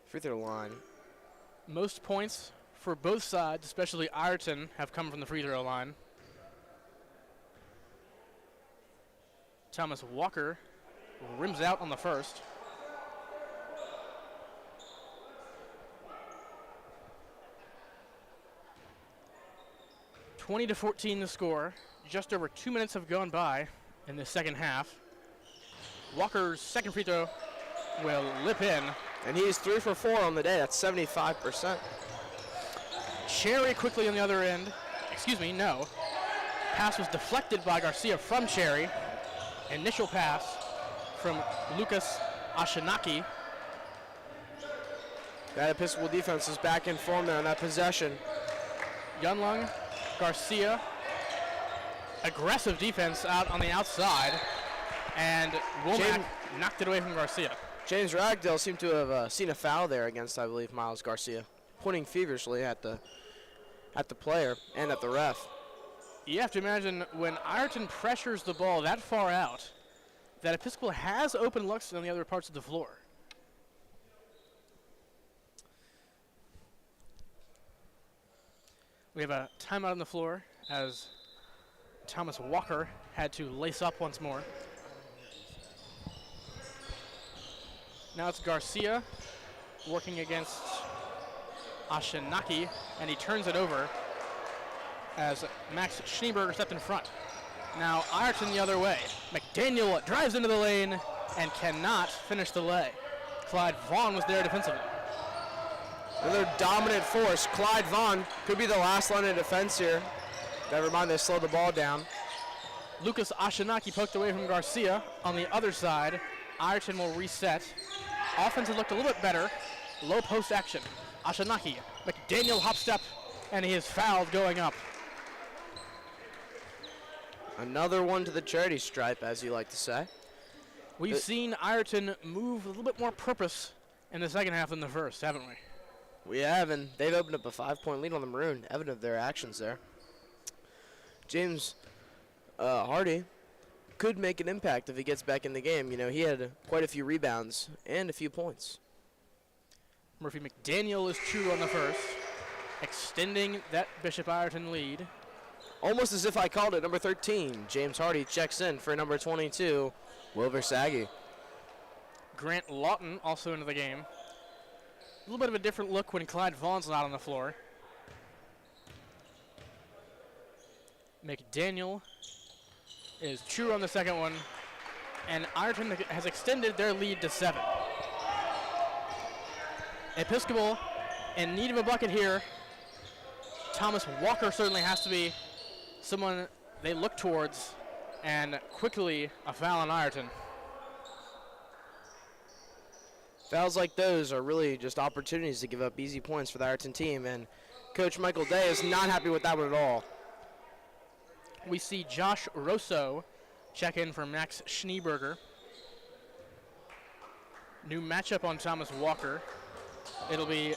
B: free throw line.
A: Most points for both sides, especially Ireton, have come from the free throw line. Thomas Walker rims out on the first. (20-14) the score. Just over 2 minutes have gone by in the second half. Walker's second free throw will lip in.
B: And he's 3 for 4 on the day. That's 75%.
A: Cherry quickly on the other end. Excuse me, no. Pass was deflected by Garcia from Cherry. Initial pass from Lucas Ashanaki.
B: That Episcopal defense is back in form there on that possession.
A: Yunlung, Garcia. Aggressive defense out on the outside. And Womack knocked it away from Garcia.
B: James Ragdale seemed to have seen a foul there against, I believe, Miles Garcia, pointing feverishly at the player and at the ref.
A: You have to imagine when Ireton pressures the ball that far out, that Episcopal has open looks on the other parts of the floor. We have a timeout on the floor as Thomas Walker had to lace up once more. Now it's Garcia working against Ashanaki, and he turns it over as Max Schneeberger stepped in front. Now Ireton the other way. McDaniel drives into the lane and cannot finish the lay. Clyde Vaughn was there defensively.
B: Another dominant force. Clyde Vaughn could be the last line of defense here. Never mind, they slowed the ball down.
A: Lucas Ashanaki poked away from Garcia. On the other side, Ireton will reset. Offense has looked a little bit better. Low post action. Ashanaki, McDaniel hop step, and he is fouled going up.
B: Another one to the charity stripe, as you like to say.
A: We've seen Ireton move a little bit more purpose in the second half than the first, haven't we?
B: We have, and they've opened up a 5-point lead on the Maroon, evident of their actions there. James Hardy could make an impact if he gets back in the game. You know, he had quite a few rebounds and a few points.
A: Murphy McDaniel is true on the first, extending that Bishop Ireton lead.
B: Almost as if I called it. Number 13, James Hardy checks in for number 22, Wilbur Saggy.
A: Grant Lawton also into the game. A little bit of a different look when Clyde Vaughn's not on the floor. McDaniel is true on the second one, and Ireton has extended their lead to 7. Episcopal in need of a bucket here. Thomas Walker certainly has to be someone they look towards, and quickly a foul on Ireton.
B: Fouls like those are really just opportunities to give up easy points for the Ireton team, and Coach Michael Day is not happy with that one at all.
A: We see Josh Rosso check in for Max Schneeberger. New matchup on Thomas Walker. It'll be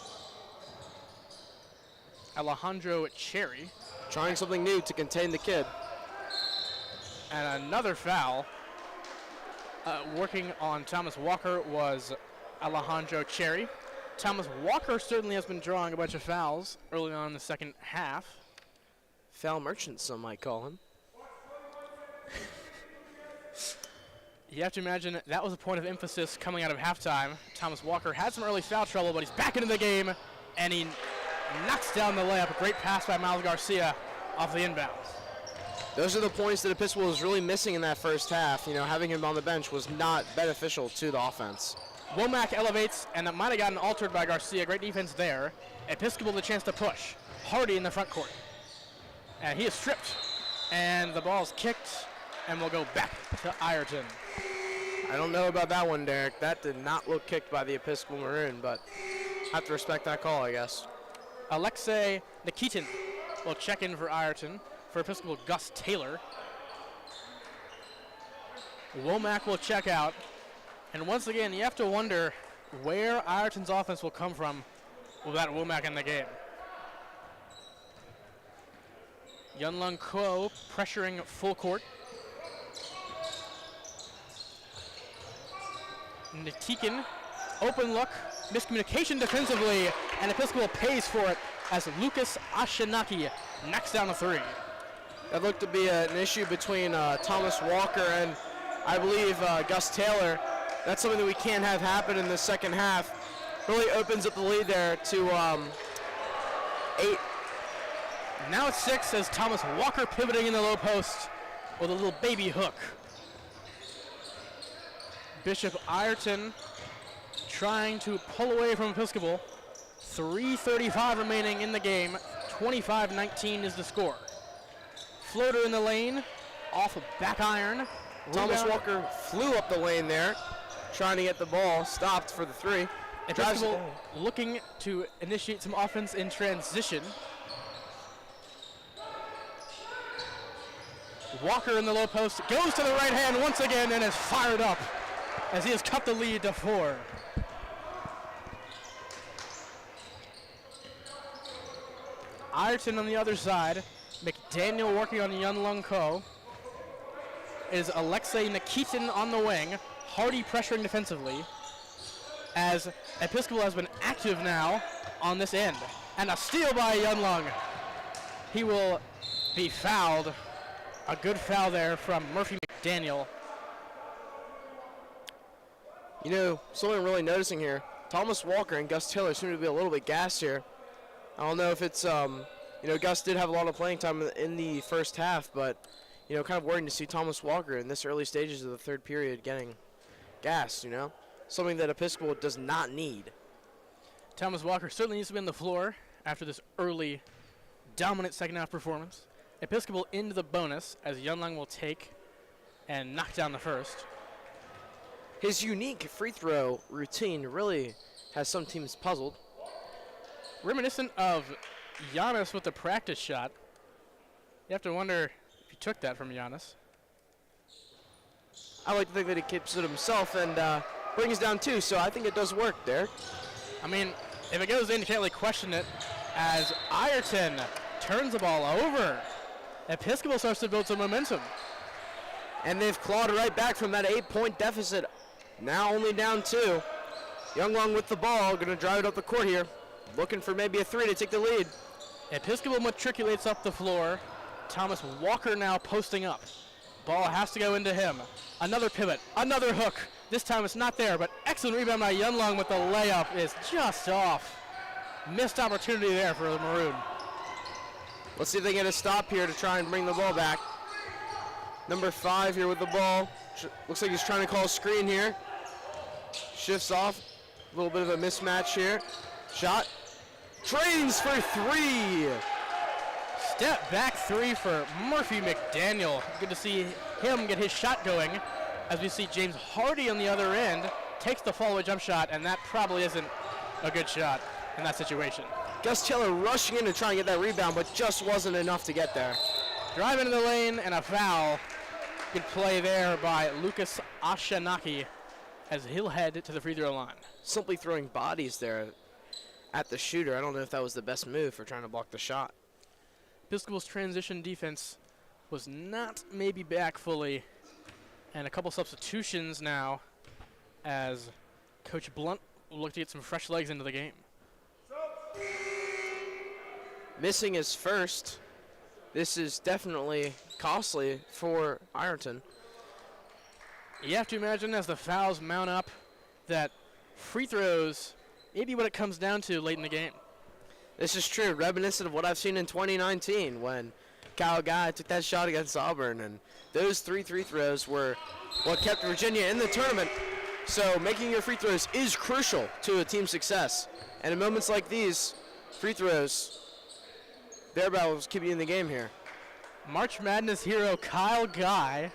A: Alejandro Cherry.
B: Trying something new to contain the kid.
A: And another foul. Working on Thomas Walker was Alejandro Cherry. Thomas Walker certainly has been drawing a bunch of fouls early on in the second half.
B: Foul merchant, some might call him.
A: You have to imagine that was a point of emphasis coming out of halftime. Thomas Walker had some early foul trouble, but he's back into the game, and he knocks down the layup. A great pass by Miles Garcia off the inbounds.
B: Those are the points that Episcopal was really missing in that first half. You know, having him on the bench was not beneficial to the offense.
A: Womack elevates, and that might have gotten altered by Garcia. Great defense there. Episcopal the chance to push. Hardy in the front court. And he is stripped, and the ball is kicked, and will go back to Ireton.
B: I don't know about that one, Derek. That did not look kicked by the Episcopal Maroon, but have to respect that call, I guess.
A: Alexei Nikitin will check in for Ireton. For Episcopal, Gus Taylor. Womack will check out. And once again, you have to wonder where Ireton's offense will come from without Womack in the game. Yunlung Ko pressuring full court. Nikitin, open look miscommunication defensively, and Episcopal pays for it as Lucas Ashanaki knocks down a three.
B: That looked to be an issue between Thomas Walker and, I believe, Gus Taylor. That's something that we can't have happen in the second half. Really opens up the lead there to 8.
A: Now it's 6 as Thomas Walker pivoting in the low post with a little baby hook. Bishop Ireton trying to pull away from Episcopal. 3:35 remaining in the game. 25-19 is the score. Floater in the lane, off of back iron.
B: Thomas
A: Rebound.
B: Walker flew up the lane there, trying to get the ball, stopped for the 3.
A: Episcopal looking to initiate some offense in transition. Walker in the low post, goes to the right hand once again and is fired up as he has cut the lead to 4. Ireton on the other side. McDaniel working on Yun Lung Ko. Is Alexei Nikitin on the wing. Hardy pressuring defensively. As Episcopal has been active now on this end. And a steal by Yun Lung. He will be fouled. A good foul there from Murphy McDaniel.
B: You know, something I'm really noticing here, Thomas Walker and Gus Taylor seem to be a little bit gassed here. I don't know if it's, you know, Gus did have a lot of playing time in the first half, but, you know, kind of worrying to see Thomas Walker in this early stages of the third period getting gassed, you know? Something that Episcopal does not need.
A: Thomas Walker certainly needs to be on the floor after this early dominant second half performance. Episcopal into the bonus as Yunlung will take and knock down the first.
B: His unique free throw routine really has some teams puzzled.
A: Reminiscent of Giannis with the practice shot. You have to wonder if he took that from Giannis.
B: I like to think that he keeps it himself and brings down 2, so I think it does work there.
A: I mean, if it goes in, you can't really question it as Ireton turns the ball over. Episcopal starts to build some momentum.
B: And they've clawed right back from that 8-point deficit. Now only down 2. Younglung with the ball, going to drive it up the court here. Looking for maybe a 3 to take the lead.
A: Episcopal matriculates up the floor. Thomas Walker now posting up. Ball has to go into him. Another pivot, another hook. This time it's not there, but excellent rebound by Yunlung with the layup is just off. Missed opportunity there for the Maroon.
B: Let's see if they get a stop here to try and bring the ball back. Number 5 here with the ball. Looks like he's trying to call a screen here. Shifts off. A little bit of a mismatch here. Shot. Trains for 3.
A: Step back 3 for Murphy McDaniel. Good to see him get his shot going. As we see James Hardy on the other end takes the follow-away jump shot, and that probably isn't a good shot in that situation.
B: Gus Taylor rushing in to try and get that rebound, but just wasn't enough to get there.
A: Drive into the lane and a foul. Good play there by Lucas Ashanaki as he'll head to the free throw line.
B: Simply throwing bodies there at the shooter. I don't know if that was the best move for trying to block the shot.
A: Episcopal's transition defense was not maybe back fully, and a couple substitutions now as Coach Blunt will look to get some fresh legs into the game.
B: Missing his first. This is definitely costly for Ireton.
A: You have to imagine as the fouls mount up that free throws may be what it comes down to late in the game.
B: This is true, reminiscent of what I've seen in 2019 when Kyle Guy took that shot against Auburn, and those 3 free throws were what kept Virginia in the tournament. So making your free throws is crucial to a team's success. And in moments like these, free throws, thereabouts keep you in the game here.
A: March Madness hero Kyle Guy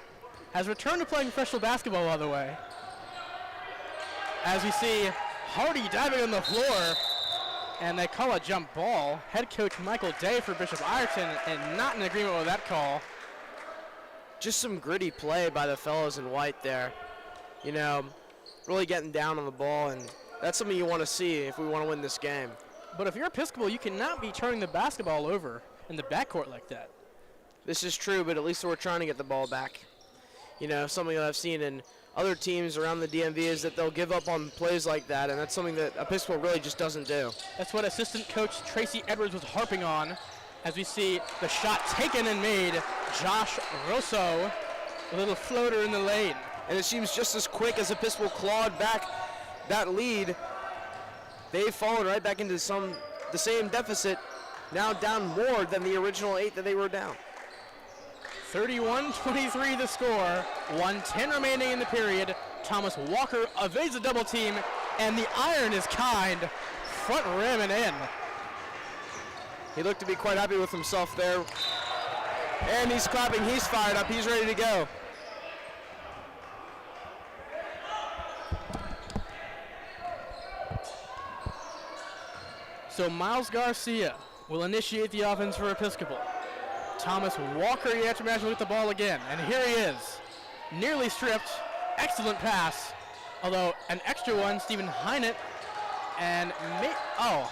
A: has returned to playing professional basketball, by the way. As we see Hardy diving on the floor, and they call a jump ball. Head coach Michael Day for Bishop Ireton, and not in agreement with that call.
B: Just some gritty play by the fellows in white there. You know, really getting down on the ball, and that's something you want to see if we want to win this game.
A: But if you're Episcopal, you cannot be turning the basketball over in the backcourt like that.
B: This is true, but at least we're trying to get the ball back. You know, something that I've seen in other teams around the DMV is that they'll give up on plays like that, and that's something that Episcopal really just doesn't do.
A: That's what assistant coach Tracy Edwards was harping on, as we see the shot taken and made. Josh Rosso, a little floater in the lane.
B: And it seems just as quick as Episcopal clawed back that lead, they fallen right back into the same deficit, now down more than the original 8 that they were down.
A: 31-23 the score, 1:10 remaining in the period. Thomas Walker evades a double team, and the iron is kind, front rim and in.
B: He looked to be quite happy with himself there. And he's clapping, he's fired up, he's ready to go.
A: So Miles Garcia will initiate the offense for Episcopal. Thomas Walker, you have to imagine, with the ball again. And here he is, nearly stripped. Excellent pass. Although an extra one, Stephen Hynett. And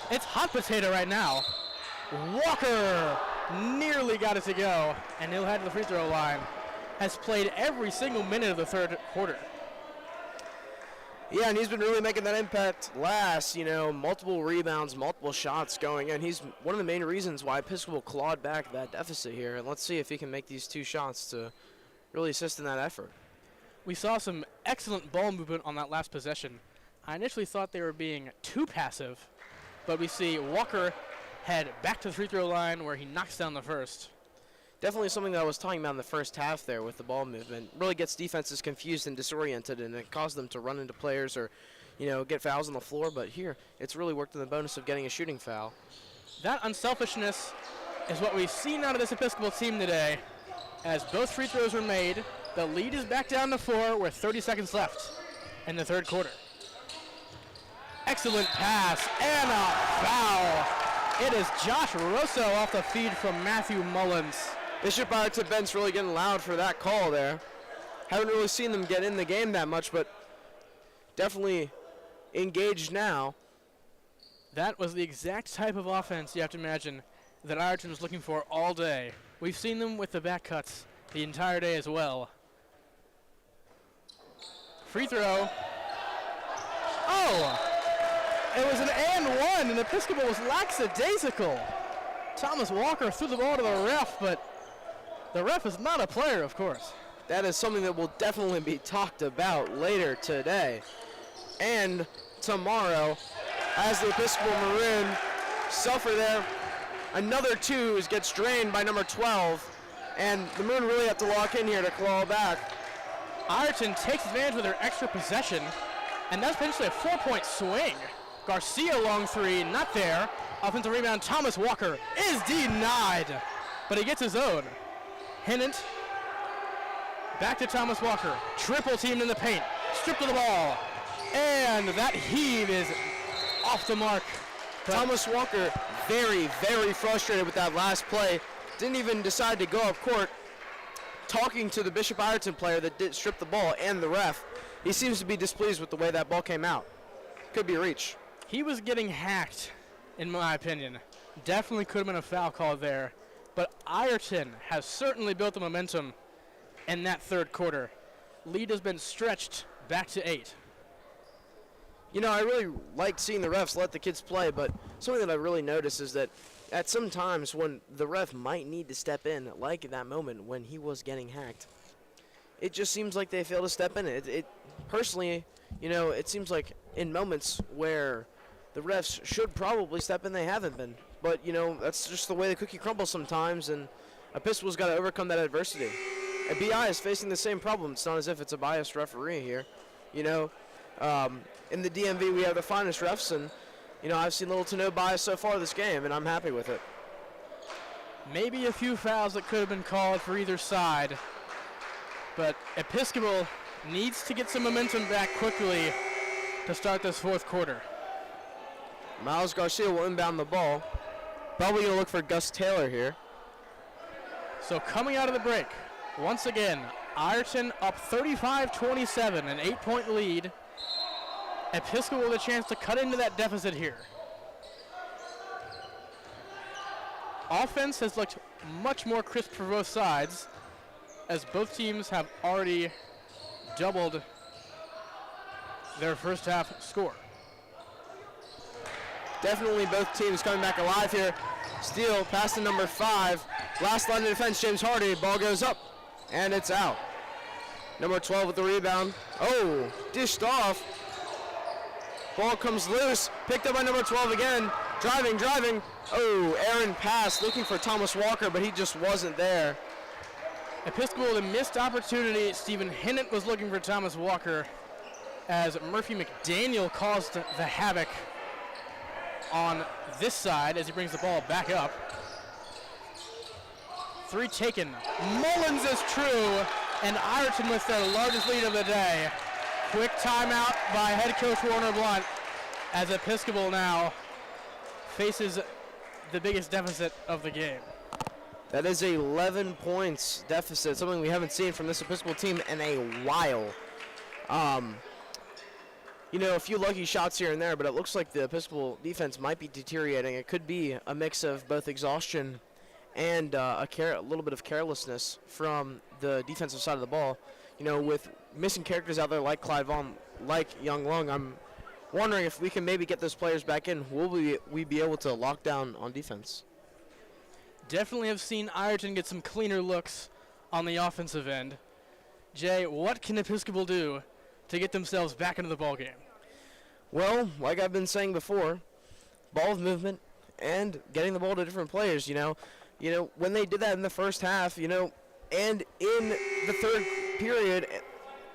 A: it's hot potato right now. Walker nearly got it to go. And he'll head to the free throw line. Has played every single minute of the third quarter.
B: Yeah, and he's been really making that impact last, multiple rebounds, multiple shots going in. He's one of the main reasons why Episcopal clawed back that deficit here. And let's see if he can make these 2 shots to really assist in that effort.
A: We saw some excellent ball movement on that last possession. I initially thought they were being too passive, but we see Walker head back to the free throw line where he knocks down the first.
B: Definitely something that I was talking about in the first half there with the ball movement. Really gets defenses confused and disoriented, and it caused them to run into players or, get fouls on the floor. But here, it's really worked in the bonus of getting a shooting foul.
A: That unselfishness is what we've seen out of this Episcopal team today. As both free throws were made, the lead is back down to 4 with 30 seconds left in the third quarter. Excellent pass and a foul. It is Josh Rosso off the feed from Matthew Mullins.
B: Bishop Ireton bench really getting loud for that call there. Haven't really seen them get in the game that much, but definitely engaged now.
A: That was the exact type of offense, you have to imagine, that Ireton was looking for all day. We've seen them with the back cuts the entire day as well. Free throw. Oh! It was an and one, and Episcopal was lackadaisical. Thomas Walker threw the ball to the ref, but the ref is not a player, of course.
B: That is something that will definitely be talked about later today and tomorrow as the Episcopal Maroon suffer there. Another 2 gets drained by number 12, and the Maroon really have to lock in here to claw back.
A: Ireton takes advantage with their extra possession, and that's potentially a 4-point swing. Garcia long 3, not there. Offensive rebound, Thomas Walker is denied, but he gets his own. Hennant, back to Thomas Walker. Triple teamed in the paint, stripped of the ball, and that heave is off the mark.
B: Thomas Walker very, very frustrated with that last play. Didn't even decide to go up court. Talking to the Bishop Ireton player that did strip the ball and the ref, he seems to be displeased with the way that ball came out. Could be a reach.
A: He was getting hacked, in my opinion. Definitely could have been a foul call there. But Ireton has certainly built the momentum in that third quarter. Lead has been stretched back to 8.
B: I really like seeing the refs let the kids play, but something that I really noticed is that at some times when the ref might need to step in, like that moment when he was getting hacked, it just seems like they fail to step in. It personally, it seems like in moments where the refs should probably step in, they haven't been. But, that's just the way the cookie crumbles sometimes, and Episcopal's got to overcome that adversity. And BI is facing the same problem. It's not as if it's a biased referee here. In the DMV, we have the finest refs, and, I've seen little to no bias so far this game, and I'm happy with it.
A: Maybe a few fouls that could have been called for either side, but Episcopal needs to get some momentum back quickly to start this fourth quarter.
B: Miles Garcia will inbound the ball. Probably going to look for Gus Taylor here.
A: So coming out of the break, once again, Ireton up 35-27, an 8-point lead. Episcopal with a chance to cut into that deficit here. Offense has looked much more crisp for both sides, as both teams have already doubled their first half score.
B: Definitely both teams coming back alive here. Steele pass to number 5. Last line of defense, James Hardy. Ball goes up, and it's out. Number 12 with the rebound. Oh, dished off. Ball comes loose. Picked up by number 12 again. Driving. Oh, Aaron pass looking for Thomas Walker, but he just wasn't there.
A: Episcopal with a missed opportunity. Stephen Hinnant was looking for Thomas Walker as Murphy McDaniel caused the havoc on this side as he brings the ball back up. 3 taken. Mullins is true, and Ireton with their largest lead of the day. Quick timeout by head coach Warner Blunt as Episcopal now faces the biggest deficit of the game.
B: That is 11 points deficit, something we haven't seen from this Episcopal team in a while. You know, a few lucky shots here and there, but it looks like the Episcopal defense might be deteriorating. It could be a mix of both exhaustion and a little bit of carelessness from the defensive side of the ball. You know, with missing characters out there like Clyde Vaughn, like Young Lung, I'm wondering if we can maybe get those players back in. Will we be able to lock down on defense?
A: Definitely have seen Ireton get some cleaner looks on the offensive end. Jay, what can Episcopal do to get themselves back into the ball game?
B: Well, like I've been saying before, ball movement and getting the ball to different players. You know, when they did that in the first half, you know, and in the third period,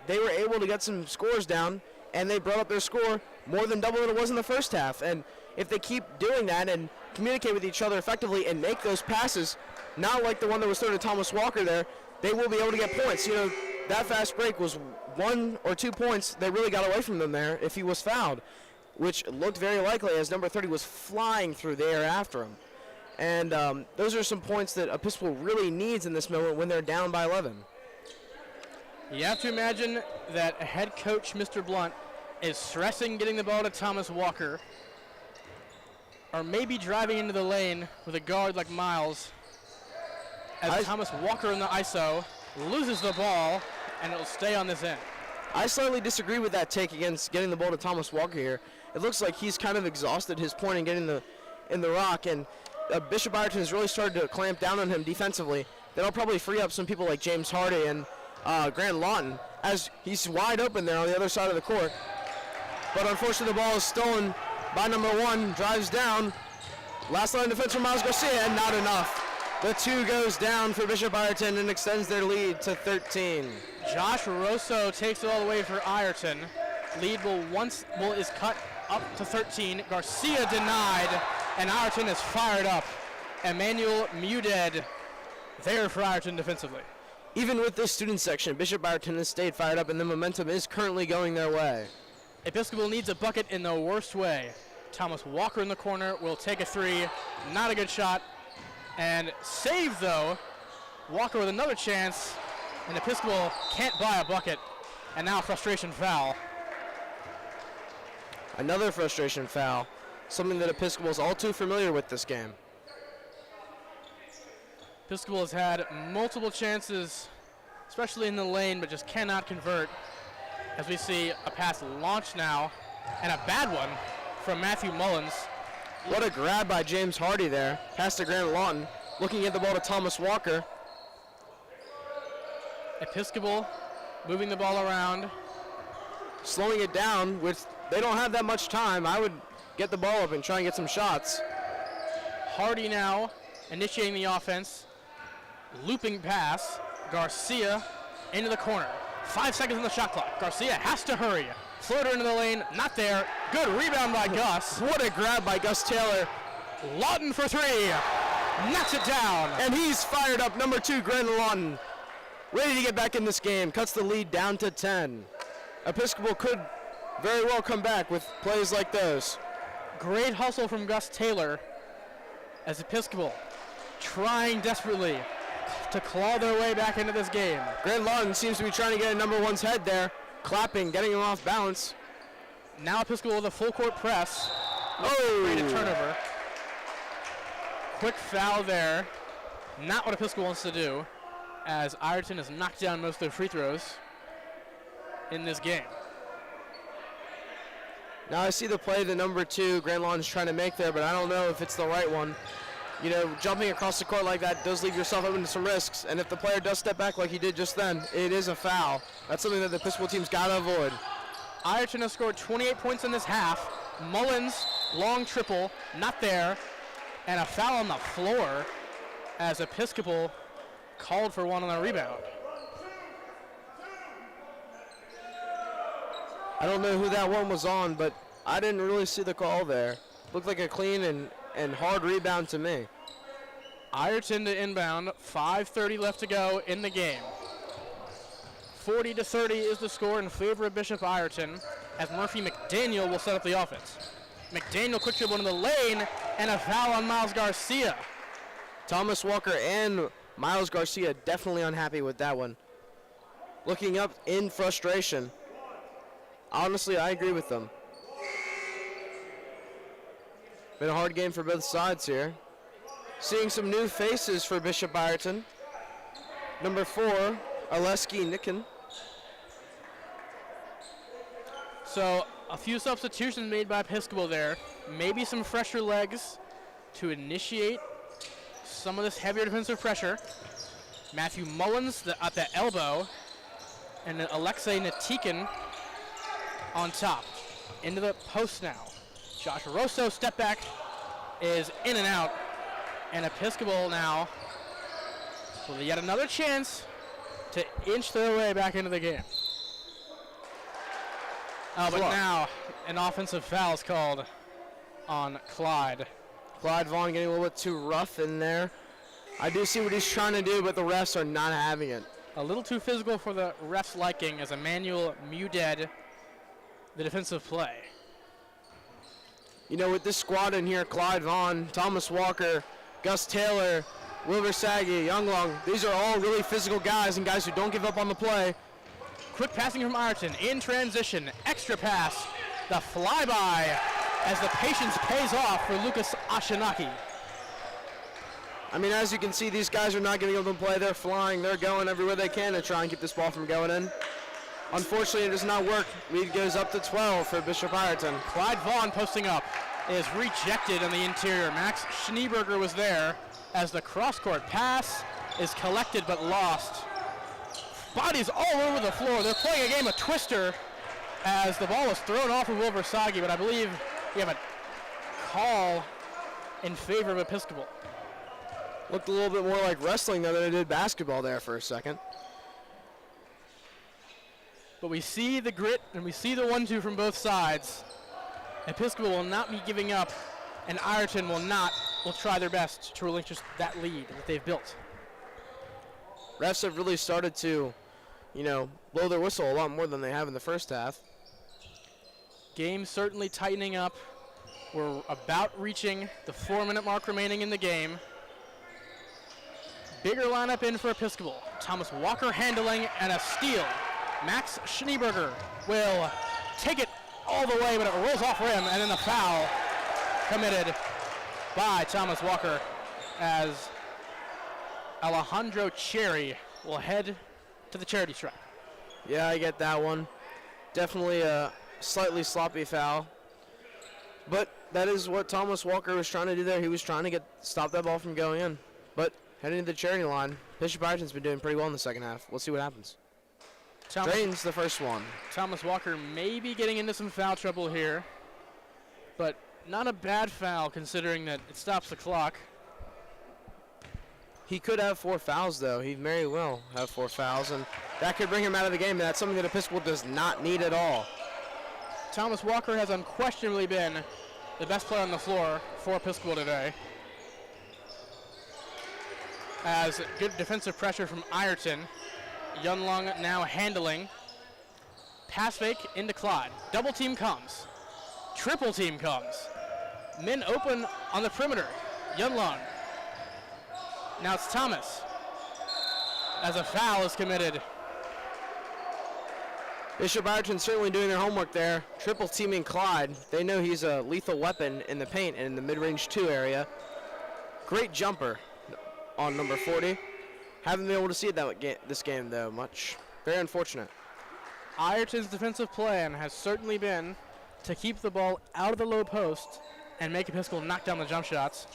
B: they were able to get some scores down, and they brought up their score more than double what it was in the first half. And if they keep doing that and communicate with each other effectively and make those passes, not like the one that was thrown to Thomas Walker there, they will be able to get points. You know, that fast break was 1 or 2 points that really got away from them there if he was fouled, which looked very likely as number 30 was flying through the air after him. And those are some points that Episcopal really needs in this moment when they're down by 11.
A: You have to imagine that head coach Mr. Blunt is stressing getting the ball to Thomas Walker, or maybe driving into the lane with a guard like Miles, as Thomas Walker in the ISO loses the ball, and it'll stay on this end.
B: I slightly disagree with that take against getting the ball to Thomas Walker here. It looks like he's kind of exhausted his point in getting in the rock, and Bishop Ireton has really started to clamp down on him defensively. That'll probably free up some people like James Hardy and Grant Lawton, as he's wide open there on the other side of the court. But unfortunately, the ball is stolen by number 1, drives down. Last line defense from Miles Garcia, and not enough. The 2 goes down for Bishop Ireton and extends their lead to 13.
A: Josh Rosso takes it all the way for Ireton. Lead is cut up to 13. Garcia denied, and Ireton is fired up. Emmanuel Muded there for Ireton defensively.
B: Even with this student section, Bishop Ireton has stayed fired up, and the momentum is currently going their way.
A: Episcopal needs a bucket in the worst way. Thomas Walker in the corner will take a 3. Not a good shot. And save, though. Walker with another chance, and Episcopal can't buy a bucket. And now frustration foul.
B: Another frustration foul, something that Episcopal is all too familiar with this game.
A: Episcopal has had multiple chances, especially in the lane, but just cannot convert. As we see a pass launch now, and a bad one from Matthew Mullins.
B: What a grab by James Hardy there. Pass to Grant Lawton, looking at the ball to Thomas Walker.
A: Episcopal moving the ball around.
B: Slowing it down. They don't have that much time. I would get the ball up and try and get some shots.
A: Hardy now initiating the offense. Looping pass. Garcia into the corner. 5 seconds on the shot clock. Garcia has to hurry. Floater into the lane, not there. Good rebound by Gus.
B: What a grab by Gus Taylor.
A: Lawton for 3. Knocks it down.
B: And he's fired up. Number 2, Grant Lawton. Ready to get back in this game. Cuts the lead down to 10. Episcopal could very well come back with plays like those.
A: Great hustle from Gus Taylor as Episcopal trying desperately to claw their way back into this game.
B: Grant Lawton seems to be trying to get a number 1's head there. Clapping, getting him off balance.
A: Now Episcopal with a full court press.
B: Oh!
A: Created turnover. Quick foul there. Not what Episcopal wants to do, as Ireton has knocked down most of their free throws in this game.
B: Now I see the play that number 2, Grand Lawn, is trying to make there, but I don't know if it's the right one. You know, jumping across the court like that does leave yourself open to some risks, and if the player does step back like he did just then, it is a foul. That's something that the Episcopal team's got to avoid.
A: Ireton has scored 28 points in this half. Mullins, long triple, not there, and a foul on the floor as Episcopal called for one on the rebound.
B: I don't know who that one was on, but I didn't really see the call there. Looked like a clean and hard rebound to me.
A: Ireton to inbound, 5:30 left to go in the game. 40-30 is the score in favor of Bishop Ireton as Murphy McDaniel will set up the offense. McDaniel quick dribble into the lane and a foul on Miles Garcia.
B: Thomas Walker and Miles Garcia definitely unhappy with that one. Looking up in frustration. Honestly, I agree with them. Been a hard game for both sides here. Seeing some new faces for Bishop Ireton. Number 4, Aleski Nicken.
A: So a few substitutions made by Episcopal there. Maybe some fresher legs to initiate some of this heavier defensive pressure. Matthew Mullins at the elbow, and then Alexei Natikin on top. Into the post now. Josh Rosso step back is in and out, and Episcopal now with yet another chance to inch their way back into the game. Oh, but now an offensive foul is called on Clyde.
B: Clyde Vaughn getting a little bit too rough in there. I do see what he's trying to do, but the refs are not having it.
A: A little too physical for the refs' liking as Emmanuel Muded, the defensive play.
B: You know, with this squad in here, Clyde Vaughn, Thomas Walker, Gus Taylor, Wilbur Saggy, Young Long, these are all really physical guys and guys who don't give up on the play.
A: Quick passing from Ireton in transition, extra pass, the flyby as the patience pays off for Lucas Ashinaki.
B: I mean, as you can see, these guys are not giving up on the play. They're flying, they're going everywhere they can to try and keep this ball from going in. Unfortunately, it does not work. Lead goes up to 12 for Bishop Ireton.
A: Clyde Vaughn posting up is rejected on the interior. Max Schneeberger was there as the cross-court pass is collected but lost. Bodies all over the floor. They're playing a game of Twister as the ball was thrown off of Wilbur Sagi, but I believe we have a call in favor of Episcopal.
B: Looked a little bit more like wrestling though than it did basketball there for a second.
A: But we see the grit and we see the 1-2 from both sides. Episcopal will not be giving up, and Ireton will try their best to relinquish that lead that they've built.
B: Refs have really started to, you know, blow their whistle a lot more than they have in the first half.
A: Game certainly tightening up. We're about reaching the 4-minute mark remaining in the game. Bigger lineup in for Episcopal. Thomas Walker handling and a steal. Max Schneeberger will take it all the way, but it rolls off rim, and then the foul committed by Thomas Walker as Alejandro Cherry will head to the charity stripe.
B: Yeah, I get that one. Definitely a slightly sloppy foul. But that is what Thomas Walker was trying to do there. He was trying to stop that ball from going in. But heading to the charity line, Bishop Ireton's been doing pretty well in the second half. We'll see what happens. Drains the first one.
A: Thomas Walker may be getting into some foul trouble here, but not a bad foul considering that it stops the clock.
B: He could have 4 fouls, though. He very well have 4 fouls, and that could bring him out of the game. That's something that Episcopal does not need at all.
A: Thomas Walker has unquestionably been the best player on the floor for Episcopal today. As good defensive pressure from Ireton. Yunlong now handling. Pass fake into Clyde. Double team comes. Triple team comes. Men open on the perimeter. Yunlong. Now it's Thomas. As a foul is committed.
B: Bishop Ireton certainly doing their homework there. Triple teaming Clyde. They know he's a lethal weapon in the paint and in the mid-range 2 area. Great jumper on number 40. Haven't been able to see it this game, though, much. Very unfortunate.
A: Ireton's defensive plan has certainly been to keep the ball out of the low post and make Episcopal knock down the jump shots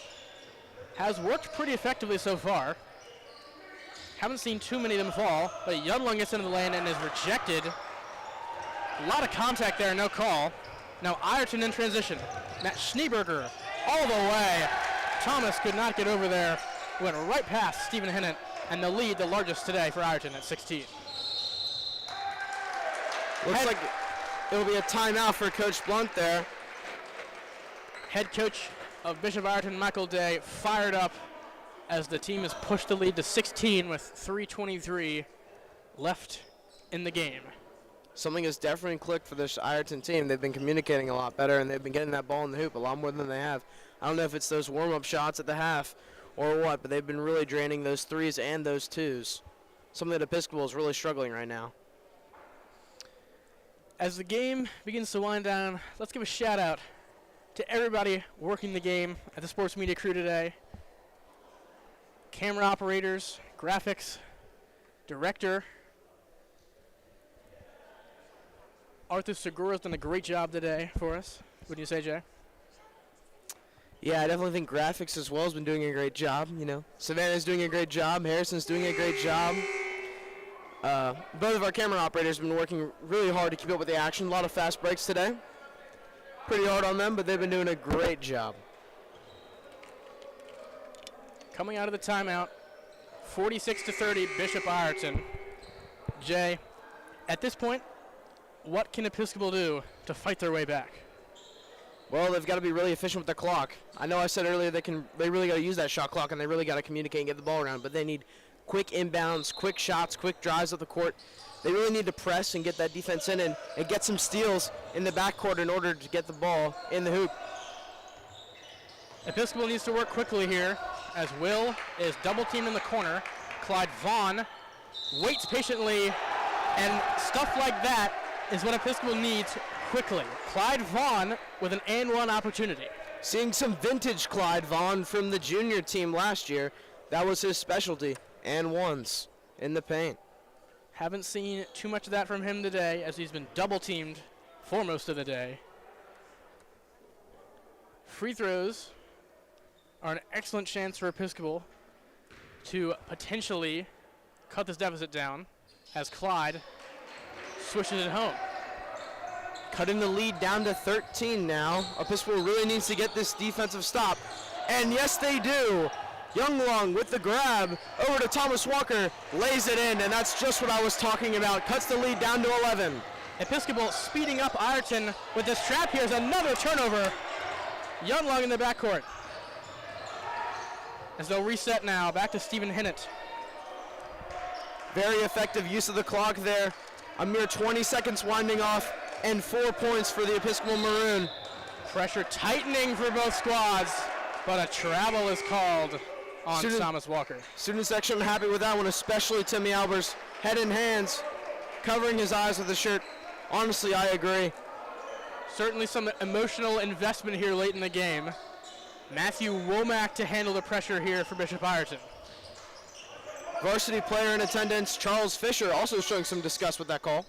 A: has worked pretty effectively so far. Haven't seen too many of them fall, but Younglung gets into the lane and is rejected. A lot of contact there, no call. Now Ireton in transition. Matt Schneeberger all the way. Thomas could not get over there. Went right past Stephen Hennett, and the lead, the largest today for Ireton at 16.
B: Looks like it'll be a timeout for Coach Blunt there.
A: Head coach of Bishop Ireton, Michael Day, fired up as the team has pushed the lead to 16 with 3:23 left in the game.
B: Something has definitely clicked for this Ireton team. They've been communicating a lot better, and they've been getting that ball in the hoop a lot more than they have. I don't know if it's those warm-up shots at the half or what, but they've been really draining those threes and those twos. Something that Episcopal is really struggling right now.
A: As the game begins to wind down, let's give a shout out to everybody working the game at the sports media crew today. Camera operators, graphics, director. Arthur Segura's done a great job today for us. Wouldn't you say, Jay?
B: Yeah, I definitely think graphics as well has been doing a great job. You know, Savannah's doing a great job. Harrison's doing a great job. Both of our camera operators have been working really hard to keep up with the action. A lot of fast breaks today. Pretty hard on them, but they've been doing a great job.
A: Coming out of the timeout, 46-30, Bishop Ireton. Jay, at this point, what can Episcopal do to fight their way back?
B: Well, they've got to be really efficient with the clock. I know I said earlier they really got to use that shot clock, and they really got to communicate and get the ball around, but they need quick inbounds, quick shots, quick drives up the court. They really need to press and get that defense in and get some steals in the backcourt in order to get the ball in the hoop.
A: Episcopal needs to work quickly here as Will is double-teamed in the corner. Clyde Vaughn waits patiently, and stuff like that is what Episcopal needs quickly. Clyde Vaughn with an and-one opportunity.
B: Seeing some vintage Clyde Vaughn from the junior team last year. That was his specialty, and ones in the paint.
A: Haven't seen too much of that from him today as he's been double-teamed for most of the day. Free throws are an excellent chance for Episcopal to potentially cut this deficit down as Clyde swishes it home.
B: Cutting the lead down to 13 now. Episcopal really needs to get this defensive stop. And yes, they do. Younglung with the grab over to Thomas Walker, lays it in, and that's just what I was talking about. Cuts the lead down to 11.
A: Episcopal speeding up Ireton with this trap. Here's another turnover. Younglung in the backcourt. As they'll reset now, back to Stephen Hennett.
B: Very effective use of the clock there. A mere 20 seconds winding off, and 4 points for the Episcopal Maroon.
A: Pressure tightening for both squads, but a travel is called on Thomas Walker.
B: Student section happy with that one, especially Timmy Albers. Head in hands, covering his eyes with the shirt. Honestly, I agree.
A: Certainly some emotional investment here late in the game. Matthew Womack to handle the pressure here for Bishop Ireton.
B: Varsity player in attendance, Charles Fisher, also showing some disgust with that call.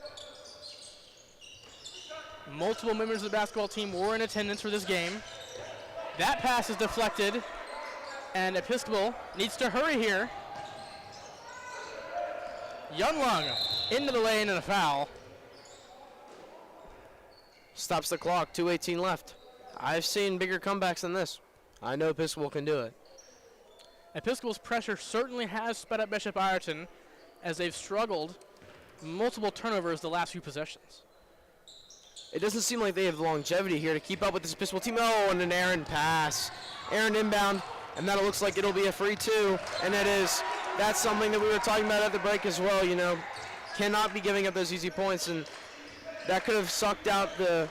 A: Multiple members of the basketball team were in attendance for this game. That pass is deflected, and Episcopal needs to hurry here. Younglung into the lane and a foul.
B: Stops the clock, 2:18 left. I've seen bigger comebacks than this. I know Episcopal can do it.
A: Episcopal's pressure certainly has sped up Bishop Ireton as they've struggled. Multiple turnovers the last few possessions.
B: It doesn't seem like they have longevity here to keep up with this Episcopal team. Oh, and an Aaron pass. Aaron inbound, and that looks like it'll be a free two, and it is. That's something that we were talking about at the break as well, you know. Cannot be giving up those easy points, and that could have sucked out the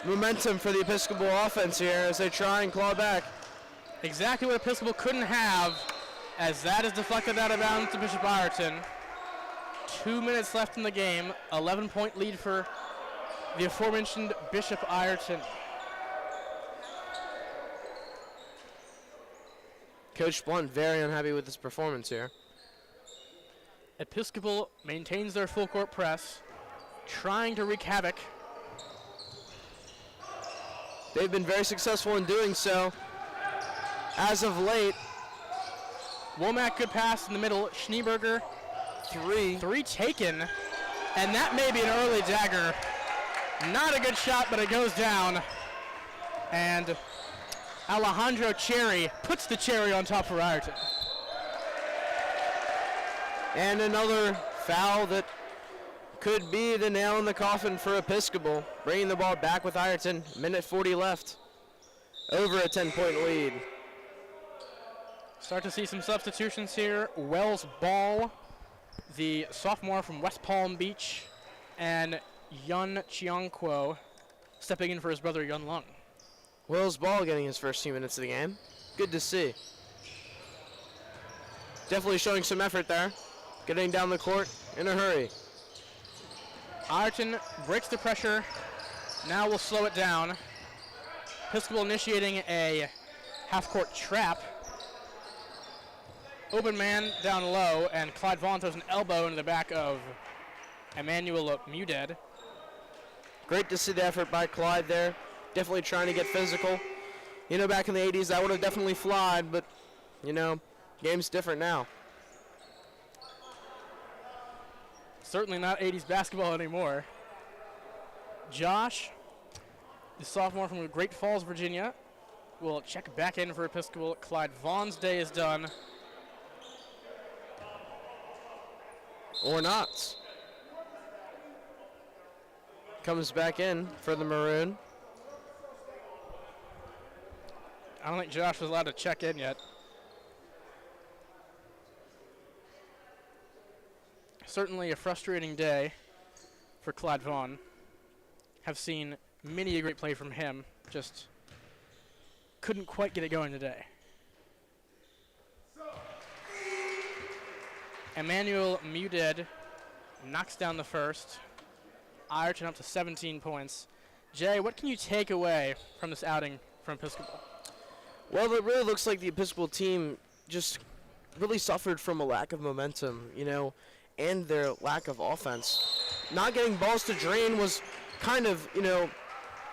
B: momentum for the Episcopal offense here as they try and claw back.
A: Exactly what Episcopal couldn't have, as that is deflected out of bounds to Bishop Ireton. 2 minutes left in the game, 11-point lead for the aforementioned Bishop Ireton.
B: Coach Blunt very unhappy with his performance here.
A: Episcopal maintains their full court press, trying to wreak havoc.
B: they've been very successful in doing so as of late.
A: Womack, good pass in the middle. Schneeberger, three taken, and that may be an early dagger. Not a good shot, but it goes down. And Alejandro Cherry puts the cherry on top for Ireton.
B: And another foul that could be the nail in the coffin for Episcopal. Bringing the ball back with Ireton. Minute 40 left. Over a 10-point lead.
A: Start to see some substitutions here. Wells Ball, the sophomore from West Palm Beach, and Yun Chiangquo stepping in for his brother Yun Lung.
B: Wells Ball getting his first few minutes of the game. Good to see. Definitely showing some effort there. Getting down the court in a hurry.
A: Ireton breaks the pressure. Now we'll slow it down. Episcopal initiating a half-court trap. Open man down low, and Clyde Vaughn throws an elbow into the back of Emmanuel Muded.
B: Great to see the effort by Clyde there. Definitely trying to get physical. You know, back in the 80s, that would have definitely flied, but, you know, game's different now.
A: Certainly not 80s basketball anymore. Josh, the sophomore from Great Falls, Virginia, will check back in for Episcopal. Clyde Vaughn's day is done.
B: Or not. Comes back in for the Maroon.
A: I don't think Josh was allowed to check in yet. Certainly a frustrating day for Clyde Vaughn. Have seen many a great play from him, just couldn't quite get it going today. Emmanuel Muded knocks down the first. Ireton up to 17 points. Jay, what can you take away from this outing from Episcopal?
B: Well, it really looks like the Episcopal team just really suffered from a lack of momentum, you know, and their lack of offense. Not getting balls to drain was kind of, you know,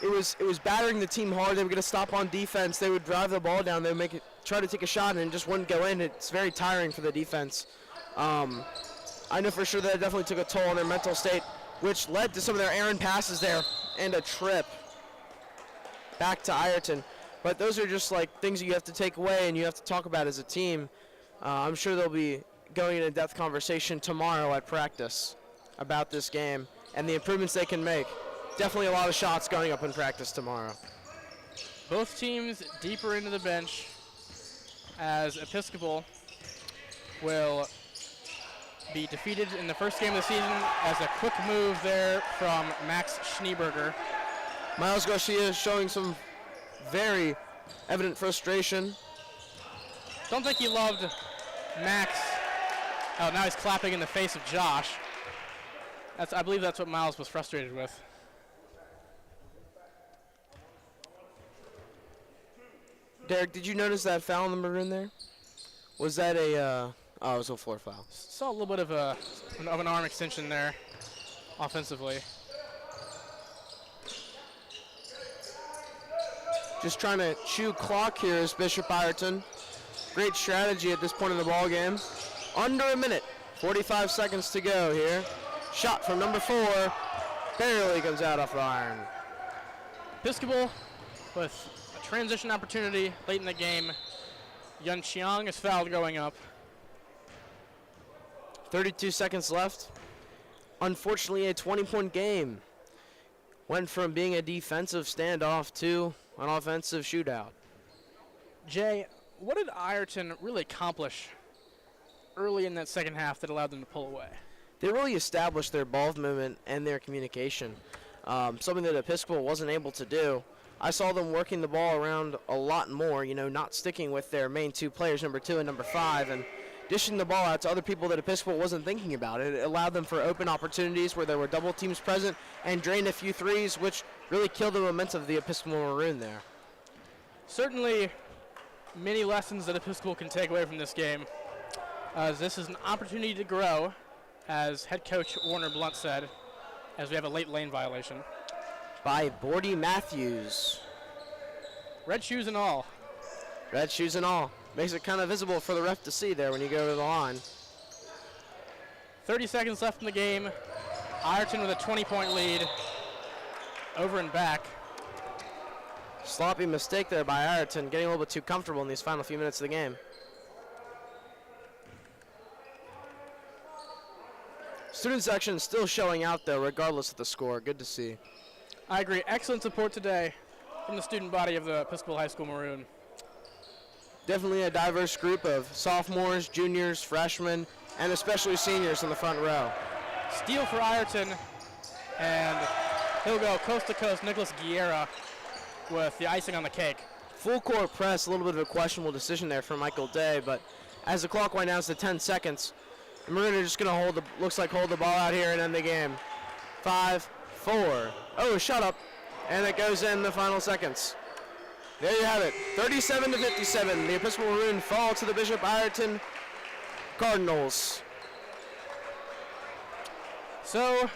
B: it was battering the team hard. They were going to stop on defense. They would drive the ball down. They would make it, try to take a shot, and it just wouldn't go in. It's very tiring for the defense. I know for sure that it definitely took a toll on their mental state, which led to some of their errant passes there and a trip back to Ireton. But those are just like things you have to take away and you have to talk about as a team. I'm sure they'll be going into depth conversation tomorrow at practice about this game and the improvements they can make. Definitely a lot of shots going up in practice tomorrow.
A: Both teams deeper into the bench as Episcopal will be defeated in the first game of the season as a quick move there from Max Schneeberger.
B: Miles Garcia showing some very evident frustration.
A: Don't think he loved Max. Oh, now he's clapping in the face of Josh. I believe that's what Miles was frustrated with.
B: Derek, did you notice that foul in the Maroon there? Was that a, it was a floor foul.
A: Saw a little bit of an arm extension there offensively.
B: Just trying to chew clock here is Bishop Ireton. Great strategy at this point in the ball game. Under a minute, 45 seconds to go here. Shot from number 4, barely comes out off the iron.
A: Episcopal with a transition opportunity late in the game. Yun Chiang is fouled going up.
B: 32 seconds left. Unfortunately, a 20-point game. Went from being a defensive standoff to an offensive shootout.
A: Jay, what did Ireton really accomplish early in that second half that allowed them to pull away?
B: They really established their ball movement and their communication, something that Episcopal wasn't able to do. I saw them working the ball around a lot more, you know, not sticking with their main two players, number 2 and number 5, and dishing the ball out to other people that Episcopal wasn't thinking about. It allowed them for open opportunities where there were double teams present and drained a few threes, which really killed the momentum of the Episcopal Maroon there.
A: Certainly many lessons that Episcopal can take away from this game. This is an opportunity to grow, as head coach Warner Blunt said, as we have a late lane violation.
B: By Bordy Matthews.
A: Red shoes and all.
B: Red shoes and all. Makes it kind of visible for the ref to see there when you go to the line.
A: 30 seconds left in the game. Ireton with a 20-point lead. Over and back.
B: Sloppy mistake there by Ireton, getting a little bit too comfortable in these final few minutes of the game. Student section still showing out though, regardless of the score. Good to see.
A: I agree. Excellent support today from the student body of the Episcopal High School Maroon.
B: Definitely a diverse group of sophomores, juniors, freshmen, and especially seniors in the front row.
A: Steal for Ireton, and he'll go coast to coast. Nicholas Guerra with the icing on the cake.
B: Full court press, a little bit of a questionable decision there for Michael Day, but as the clock winds down to 10 seconds, the Maroon are just going to hold the ball out here and end the game. 5, 4. Oh, shut up. And it goes in the final seconds. There you have it. 37-57. The Episcopal Maroon fall to the Bishop Ireton Cardinals.
A: So,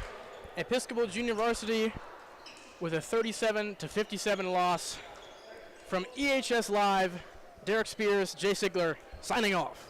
A: Episcopal Junior Varsity with a 37-57 loss. From EHS Live, Derek Spears, Jay Sigler, signing off.